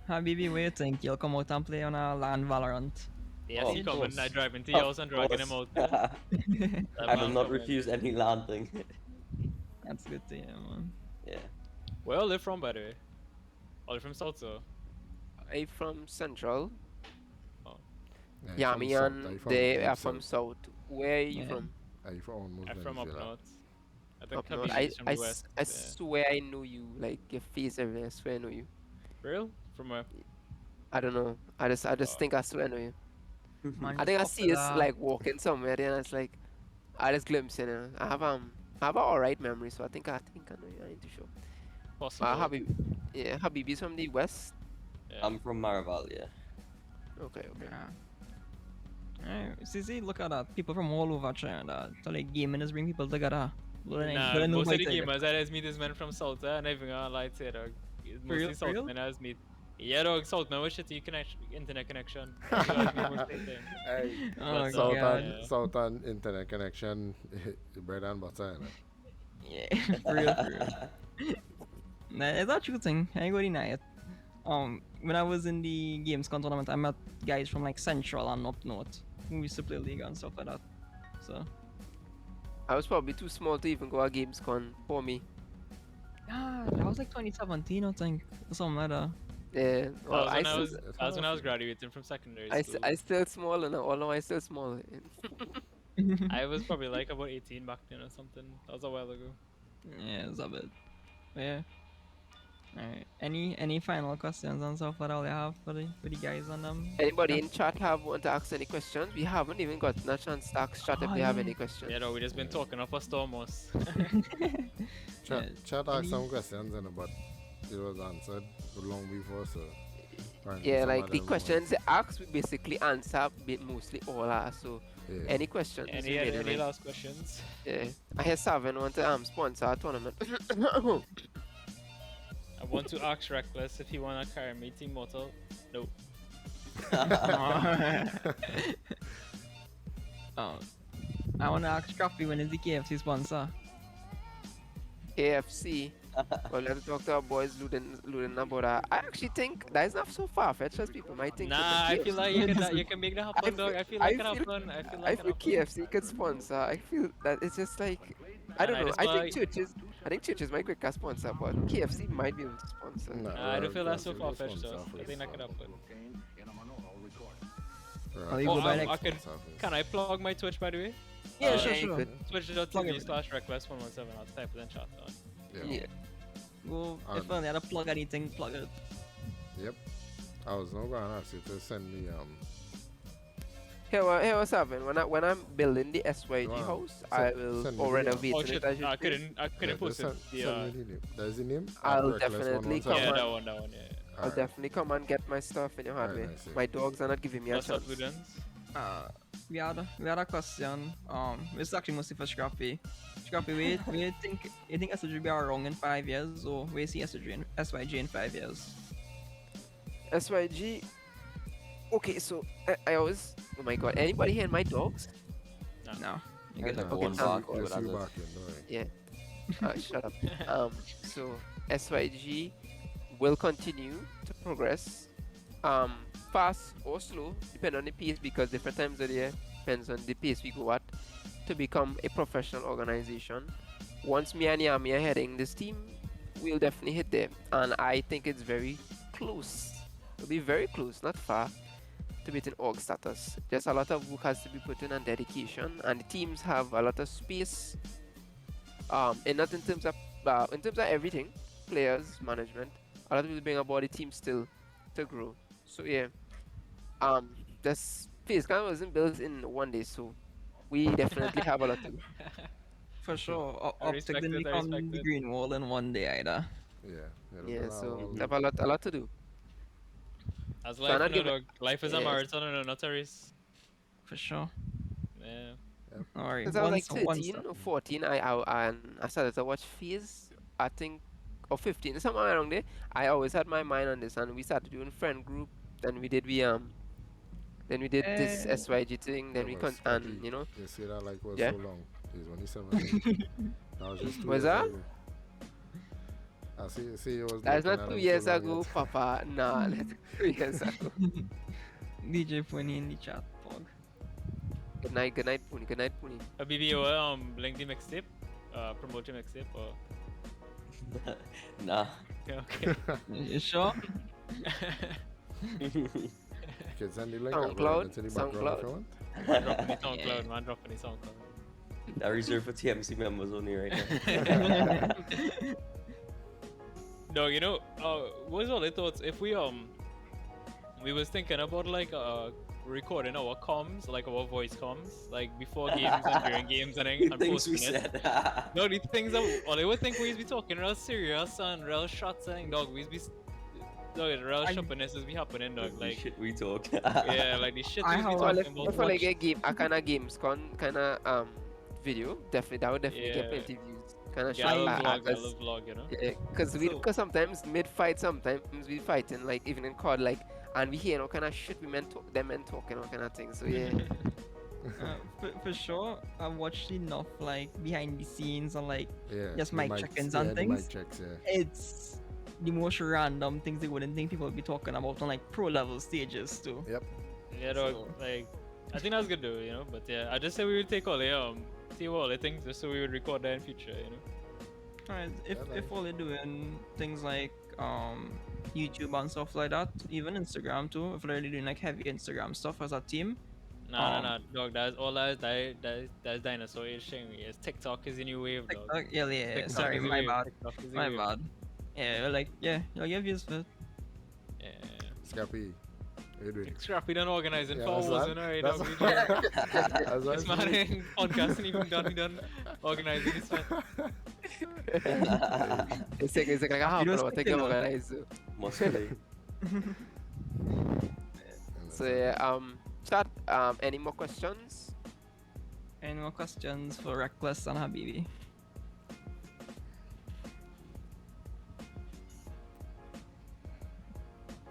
Habibi, what you think? You'll come out and play on a LAN Valorant. Yes, Oh, he of Stage? coming. I course. drive into Of yours and dragging him course. out there. That I will man not coming. refuse any land thing. That's good to hear, man. Yeah. Where you live from, by the way? Are you from Salto? I from Central, Oh, Yeah, you from Yami, south, and you from they deep are from south, South. Where are you Yeah. from? you from almost I'm from up Venezuela. north. I think Up north. Habibi is from the west. I Yeah. swear I know you. Like your face everywhere. I swear I know you. Real? From where? I don't know. I just Oh, think I swear I know you. Man, I you think I see us popular. like walking somewhere there, and it's like I just glimpse, I have a alright memory, so I think I know you. I ain't too sure. possible. Habibi's from the west. Yeah. I'm from Maraval, yeah. Okay, okay. Yeah. Alright, see, look at that. People from all over China. So like gaming is bring people together. Nah, But most of the nobody gamers I just meet is men from Salta, and even gonna lie to you, dog. It's For real? mostly For Salt real? men I just meet. Yeah, dog, Salt man with shitty internet connection. That's what I meet most of the time. Hey, Oh But god. South and internet connection, bread and butter, you know. Yeah, for real, for real. Nah, it's a true thing. I ain't gonna deny it. When I was in the Gamescom tournament, I met guys from like Central and up north who used to play League and stuff like that. So I was probably too small to even go to GamesCon for me. that was like 2017, I think, or something like that. Yeah. that Well, was I when I still, was that was when I was graduating from secondary school. I still small and although I still small. I was probably like about 18 back then or something. That was a while ago. Yeah, it's a bit. But yeah. Alright. Any final questions and stuff that all you have for the guys on them? Anybody in chat want to ask any questions? We haven't even gotten a chance to ask chat if Oh, they have yeah. any questions. Yeah, no, we just been talking up a storm most. Chat, Yeah, chat any- asked some questions, but it was answered long before, so. apparently Yeah, some like of the them questions they ask, we basically answer mostly all are. So Yeah. any questions any remaining? last questions? Yeah. I hear Savin want to sponsor a tournament. I want to ask Rekless if he wanna carry me Team Mortal. No. Oh, I wanna ask Scrappy when is the KFC sponsor? KFC. Well, let's talk to our boys looting about that. I actually think that is not so far-fetched as people might think. Nah, with I the feel KFC. like you can make that happen, dog. I feel like it I feel, happen. I feel I like it feel happen. KFC could sponsor. I feel that it's just like I And don't I know. just I like- think churches might get a sponsor, but KFC might be able to sponsor. Nah, I don't feel that's so Well, far-fetched, though. sponsor I think that could first, happen. Oh, you Oh, go by like I can I plug my Twitch, by the way? Yeah, sure, you sure. could. Plug Twitch.tv everything. slash Rekless117. I'll type it in chat on. Yeah. Yeah. Go if And- I had to plug anything, plug it. Yep. I was not gonna ask you to send me Here what's happening. When I'm building the SYG Wow. house, Send- I will send me or the, renovating Oh it. shit! I should I say. couldn't. I couldn't just post it. send me the name. There's the name. I'll Reckless definitely 117. come Yeah, on. that one. Yeah. I'll Alright. definitely come and get my stuff in your Alright, hardware. nice, yeah. My dogs are not giving me a What's up, chance. students? We had a question. It's actually mostly for Scrappy. Scrappy, we think you think SOG be around in 5 years, or we see SYG in 5 years? SYG. Okay, so I always. Oh my god! Anybody hear my dogs? No. You There's get a that. Okay, bone sound bark, good. Just but you that's back in, don't worry. Yeah. Shut up. So SYG will continue to progress. Fast or slow, depending on the pace, because different times of the year depends on the pace we go at to become a professional organization. Once me and Yami are heading this team, we'll definitely hit there, and I think it's very close. It'll be very close, not far, to beating org status. Just a lot of work has to be put in and dedication, and the teams have a lot of space. And not in terms of everything, players, management. A lot of people bring about the team still to grow. So yeah, this phase kind of wasn't built in one day, so we definitely have a lot to do. For sure. I Optic respect didn't it. I become respect the it. green wall in one day either. Yeah. Yeah, so All we have a lot to do. As So I'm life, not you know, giving. dog. Life is a Yes. marathon and not a race. For sure. Yeah. Alright. Since I was like One 13 or 14, I started to watch Phase. I think, or 15, somewhere around there. I always had my mind on this, and we started doing friend group. Then we did this Eh, SYG thing. Then Yeah, we but Scrappy, and you know, you say that like was yeah. so long. He's only 17. That was just 2 Was years that? ago. I see you was That's looking not at two him years too long ago, yet. Papa. Nah, that's 3 years ago. DJ Funny in the chat, Pog. Good night, Puni. Good night, Puni. BBO, link the mixtape. Promote your mixtape. Or nah. yeah, okay. You sure? Kids send the link SoundCloud, into the background if you want. Man dropping the SoundCloud. Man dropping the SoundCloud. That reserved for TMC members only right now. No, you know, what was all the thoughts? If we was thinking about like recording our comms, like our voice comms, like before games and during games and Things we posting it. said. No, the things that all they would think we'd be talking real serious and real shots and dog, we'd be dog, real shoppiness is be happening, dog. The Like shit we talk. yeah, like the shit I we'd be have- Well, talking about. if I like a game, a kind of gamescom kind of video, definitely that would definitely get Yeah. plenty views. Kind of Yeah, I shot. love vlog, I love vlog, you know. Because sometimes mid fight, sometimes we fighting like even in COD, like, and we hear all kind of shit them men talking all kind of things. So yeah, For sure, I've watched enough like behind the scenes and like Yeah. Just the mic mics- check-ins yeah, and the things. mic checks, yeah. it's the most random things they wouldn't think people would be talking about on like pro level stages too. Yep. Yeah, dog. Like I think that's good though, you know. But yeah, I just say we would take all the see what all the things just so we would record that in future, you know. Alright, Yeah, if all they're doing things like YouTube and stuff like that, even Instagram too, if they're really doing like heavy Instagram stuff as a team, Nah, dog. That's all that's dinosaur age thing. Yes, TikTok is the new wave, dog. TikTok, yeah, TikTok sorry, is the my wave. bad, TikTok is the my wave. bad. Yeah, like you'll get views for it. Yeah. Scrappy, what you doing? Scrappy done organizing Yeah, for that's hours, that. you know, right? That's Dog, we what- just- That's what This I man see. ain't podcasting even done. He done organizing this one. it's like a half don't an hour speak to enough. organize. So, Must be. so yeah, chat. Any more questions? Any more questions for Rekless and Habibi?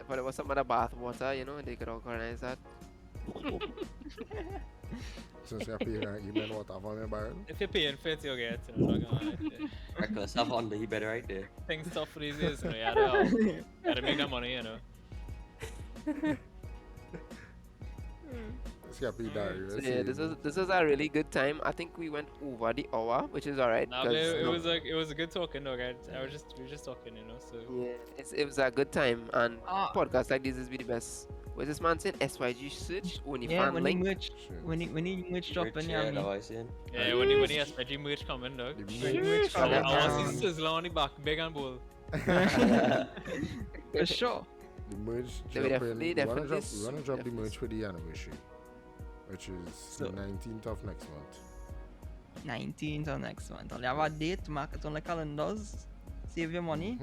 If there was some other bath water, you know, they could organize that. So Scrappy, you can email what I found in barrel. If you're paying for it, you'll get it. You know, not gonna lie. Reckless, have Honda, he better right there. Things tough for these days, you know. You gotta make that money, you know. Scrappy diary. So let's yeah, see. this was a really good time. I think we went over the hour, which is alright. Nah, but it was like it was a good talking, dog. We were just talking, you know. So yeah, it was a good time, and Ah. podcasts like this is be the best What's this man saying? SYG search only Yeah, fan when the link. merch, Shit. when the merch dropping, yeah, Yeah, that me. was saying. Yeah, when the SPG merch coming, dog. The When the merch, merch Sheesh, I coming, want to see sizzle on the back, big and bold. for sure. the merch They will dropping. We wanna definitely drop the definitely merch for the anniversary, which is So- the 19th of next month. 19th or next month. I'll have a date, mark it on the calendars, save your money.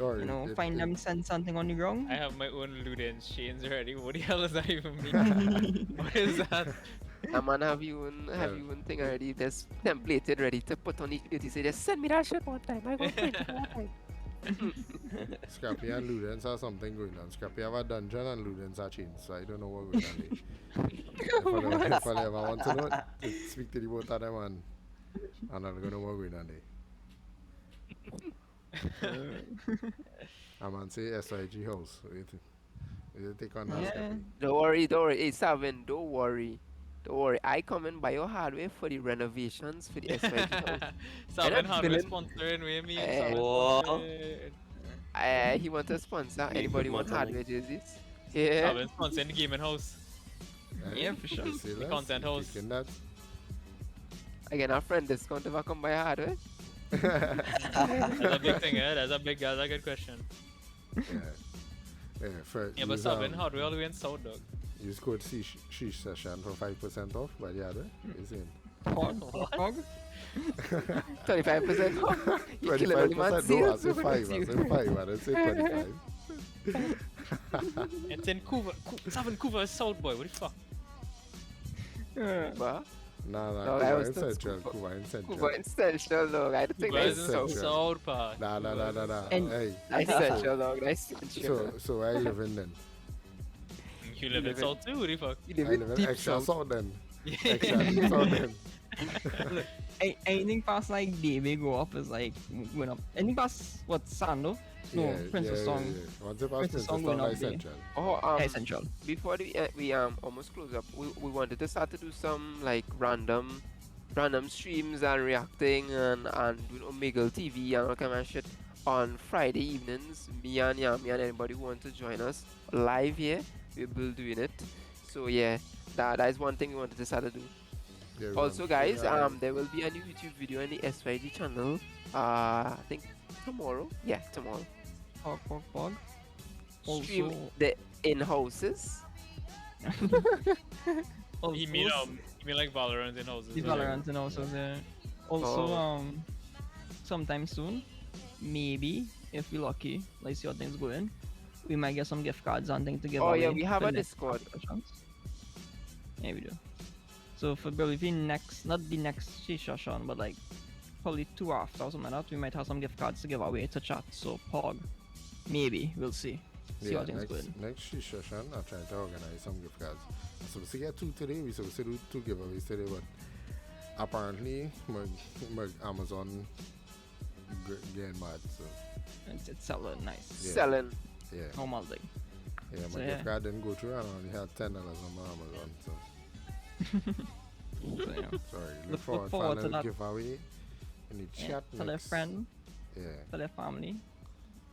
Or You know, it- find it- them, send something on the ground. I have my own Ludens chains already. What the hell does that even mean? What is that? A man have you one thing already that's templated ready to put on each video. Say just send me that shit one time. I will print it one time. Scrappy and Ludens have something going on. Scrappy have a dungeon and Ludens are chains, so I don't know what going on there. If I ever want to know, speak to the both of them and I'm gonna know what going on there. I man say SIG house. What do you think? You take on that, Yeah. Scrappy? Don't worry, don't worry. Hey, Savin, don't worry. Don't worry. I come and buy your hardware for the renovations for the SYG house. Salmon I'm hardware feeling- sponsoring with me. Eh, Salmon Whoa. sponsoring. He wants a sponsor. We Anybody put want money. hardware jerseys? Yeah. Salmon sponsoring the gaming house. Yeah, for sure. You see that? Content You house. taking that? Again, our friend discount if I come buy hardware. That's a big thing, eh? That's a good question. Yeah. Yeah, for, Yeah, but Salmon hardware all the way in South, dog. use code Sheesh session for 5% off by the other. You see? Pog. 25% off. You killing all the man 25%? No, I sales. say 5. I say 5. I didn't say 25. It's in Cuba. Salmon Cuba is South, boy. What the fuck? But Nah, No, I Cuba was in still Central. Cuba. Cuba in Central. Cuba in Central, dog. I don't think Cuba that's is in Central. South part. Nah. And- Hey, Nice Central, dog. Nice Central. so where you living then? You live in live in- South too? What the fuck? You I live in live in deep extra south. south then. Extra deep south then. Anything past like David go up is like went up. Anything past what Sando? No, Princess Song. Yeah. Once you pass Princess Princess Song Song going by up there. Central. Oh, Yeah, Central. before we almost close up, we wanted to start to do some like random streams and reacting and doing Omegle TV and all kind of shit on Friday evenings. Me and Yami and anybody who want to join us live here, we'll be doing it. So yeah, that is one thing we wanted to start to do. Yeah, we Also, want- guys, yeah, there will be a new YouTube video on the SYG channel. I think tomorrow. Yeah, tomorrow. Pog. Stream Also, the in-houses. You mean like Valorant in houses? the right? Valorant and also the also Oh. sometime soon, maybe if we're lucky, let's see how things going. We might get some gift cards and things to give Oh, away. yeah, we have for a next Discord. competitions. Yeah, we do. So for probably next, not the next Sheesh session, but like probably 2 after or something like that, we might have some gift cards to give away to chat. So Pog, maybe we'll see. See how things going. next Sheesh session, I'm trying to organize some gift cards. I'm supposed to get 2 today. We're supposed to do 2 giveaways today, but apparently my Amazon getting mad. So It's selling nice. Yeah. Selling. yeah, Normal thing. yeah. So, My yeah. gift card didn't go through, and I only had $10 on my Amazon. So So, you know, sorry. Look Look forward forward to to the that. giveaway in the yeah, chat. tell a next. friend, Yeah. tell a family.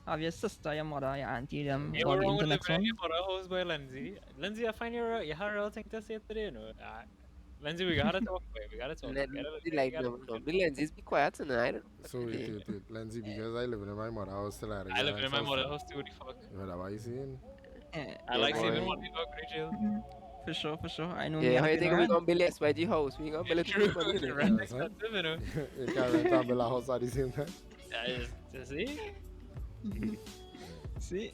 Have your sister, your mother, your auntie, them Yeah, log we're wrong into with next living one. in your house by Lindsay. Lindsay, I find you had a real thing to say today, you know. Lindsay, we gotta talk, boy. We gotta talk. Like, no, the lenses be quiet tonight. So wait, Lindsay, because I live in my mother house till I I live in my mother's house too, what the fuck? You know what you saying? Eh, I like boy. saving money, dog, Rachel. for sure. I know. Yeah, how you think we rent. gonna build SYG house? We gonna build it True, through money. the innit? rent Yeah, son. expensive, you know. You can't rent and build a house at the same time. You see? See,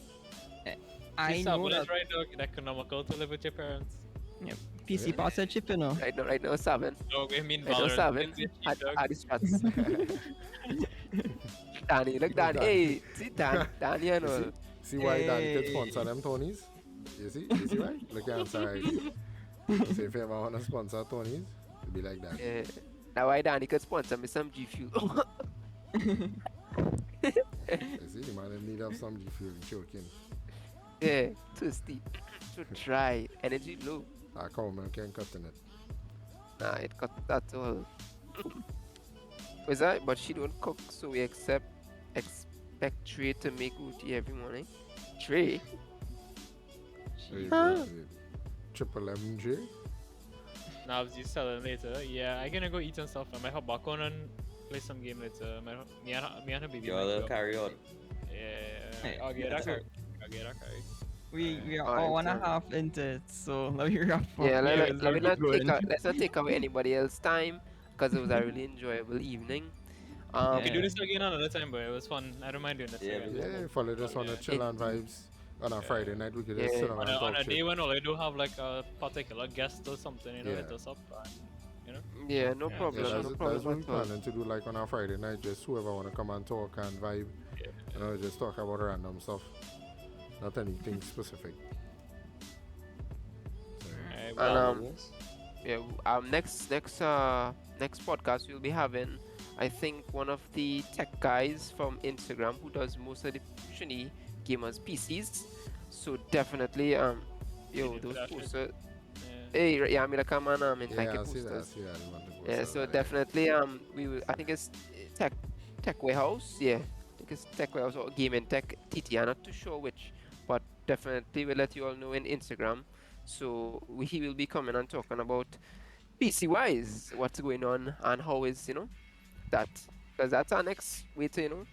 I This know is that right, dog. Economical to live with your parents. PC pass a chip, you know. Right now, 7. Dog, I mean Right now, Valorant. 7. Lindsay, At dog. the spots. Danny, look, Danny. Hey, see, Danny and all. See why Danny could Hey. sponsor them Tonys? You see why? Look at answer right. So if you ever want to sponsor Tonys, it'd be like that. Yeah. Now why Danny could sponsor me some G Fuel. You see, the man in need of some G Fuel choking. Yeah, thirsty. To try. Energy low. I come and can cut in it. Nah, it cut that all. Was that? But she don't cook, so we expect Trey to make roti every morning. Trey? Wait, Huh? wait, wait. Triple MJ? Now you selling later. Yeah, I gonna go eat and stuff. I might hop back on and play some game later. Me and her baby Yo, might they'll go. carry on. Yeah, Hey, I'll get Yeah, that so carry. I'll get that carry. we are Alright, hour and a half into it, so let me wrap up yeah, here. let So me we keep not take going. let's not take away anybody else's time because it was a really enjoyable evening. We could do Yeah. this again another time, but it was fun. I don't mind doing this Yeah, again. we Yeah, if all just want to Yeah. chill on Indeed. vibes on a Friday night, we could just Yeah. sit down On and on talk a day shit. when all I do have like a particular guest or something, you know, Yeah. hit us up. You know. Yeah, no Yeah, Yeah, problem, no that's problem what we at all. planning to do. Like on our Friday night, just whoever want to come and talk and vibe, you know, just talk about random stuff, not anything specific. So, Alright, And well, yes. yeah, next podcast we'll be having, I think, one of the tech guys from Instagram who does most of the Shiny gamers PCs. So definitely you for those that shit. posters. Yeah. Hey, yeah, I mean, like, come on, and like yeah, your I see that. I posters. see that. I want to go Yeah, sell so that, definitely we will, I think it's tech warehouse. Yeah, I think it's tech warehouse or gaming tech TT. I'm not too sure which, but definitely we'll let you all know in Instagram. So he will be coming and talking about PC wise, what's going on and how is that, because that's our next way to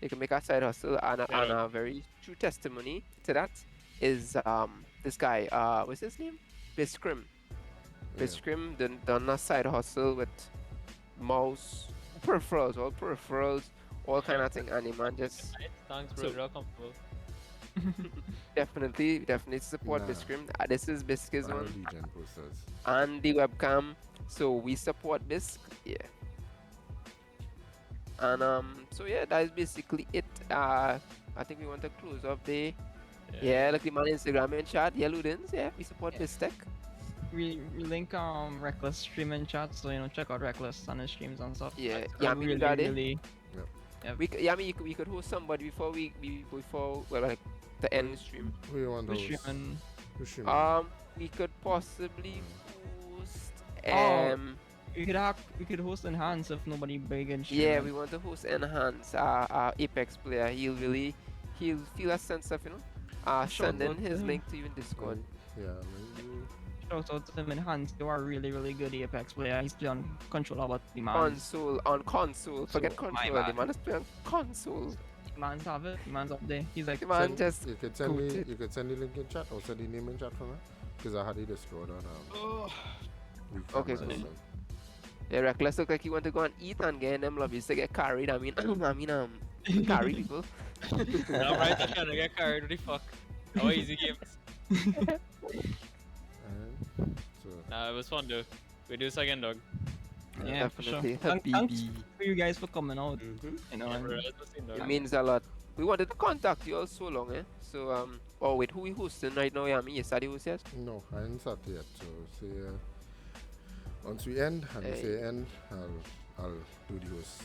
you can make a side hustle, and Yeah. a very true testimony to that is this guy, what's his name, Biscrim. Yeah. Biscrim done a side hustle with mouse peripherals, all kind of thing, and the man just Nice. Thanks, bro. so Real comfortable. definitely support Nah. Biscrim. This is Biscuit's I know one Legion posters. and the webcam, so we support this. Yeah. And so yeah, that is basically it. I think we want to close off the like the man Instagram and chat. Yeah, Ludens. Yeah, we support Yeah. this tech. We link Rekless stream and chat, so check out Rekless on his streams and stuff. Yeah, I we do really, that. really I mean, we could host somebody before well, like the end the stream. Who you want we those? stream and Who streaming? We could possibly host Oh, we could host Enhance if nobody big and stream. yeah, we want to host Enhance, our Apex player. He'll feel a sense of Shout sending out to his him. link to you in Discord. Yeah, maybe. Shout out to him Enhance. You are a really, really good Apex player. He's playing on controller, but the On console. Forget So, my controller. The bad. man is playing console. man's have it. Man's up there. He's like, The man Send- just you could send me. goated. You could send the link in chat or send the name in chat for me, because I had the Discord on. Okay, camera, cool. so- Yeah, Reckless look like he want to go and eat and get them lobbies to get carried. I mean, carry people. I'm right there trying to get carried. What the fuck? How easy games. And so Nah, it was fun though. We do this again, dog. yeah, for sure. Definitely. Thanks Habibi. for you guys for coming out. Mm-hmm. You know, Yeah, and bro, that's the scene, dog. It means a lot. We wanted to contact you all so long, eh? So oh wait, who we hosting right now? Yeah, me. Yes, are the host yet? no, I ain't start yet. So say once we end and we Hey. say end, I'll do the host.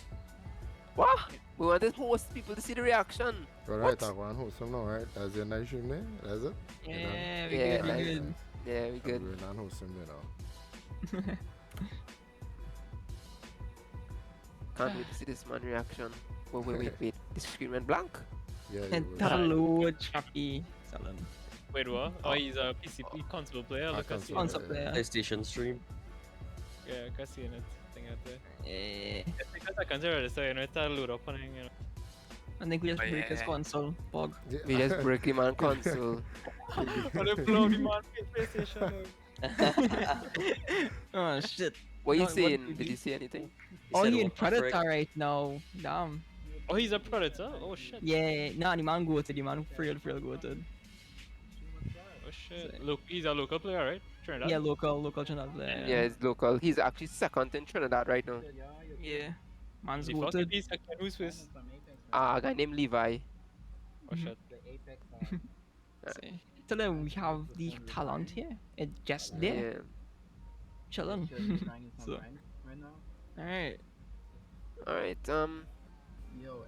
What? We want to host people to see the reaction. Alright, I want host them now, right? That's your nice stream there. That's it. yeah, we Yeah, good, we nice. good. Yeah, we good. We're not host them there now. Can't wait to see this man reaction. Wait. The screen went blank. Yeah, And it was- download Chappy. Salon. Wait, what? Oh, he's a PCP console player. Ah, Look, I see console. it. Concept there. PlayStation stream. Yeah, I see it. Thing out there. Eh, It's because I consider it, so you know, it's a load up on it, you know. I think we just break his console. Pog. Yeah. We just break him on console. Oh, they blow the man PlayStation. Oh shit. What you What saying? did Did he- you see anything? Oh, said he in what the frick? Predator right now. Damn. Oh, he's a predator. Oh shit. Yeah, nah, the man goated. The man real goated. Oh shit. Look, he's a local player, right? Trinidad. Yeah, local Trinidad player. Yeah, it's local. He's actually second in Trinidad right now. Yeah. Man's The fucking goated. piece of who's face? A guy named Levi. Oh shit. See. Tell them we have the talent here. It's just there. Yeah. Chilling. So. Alright. Alright. Yo,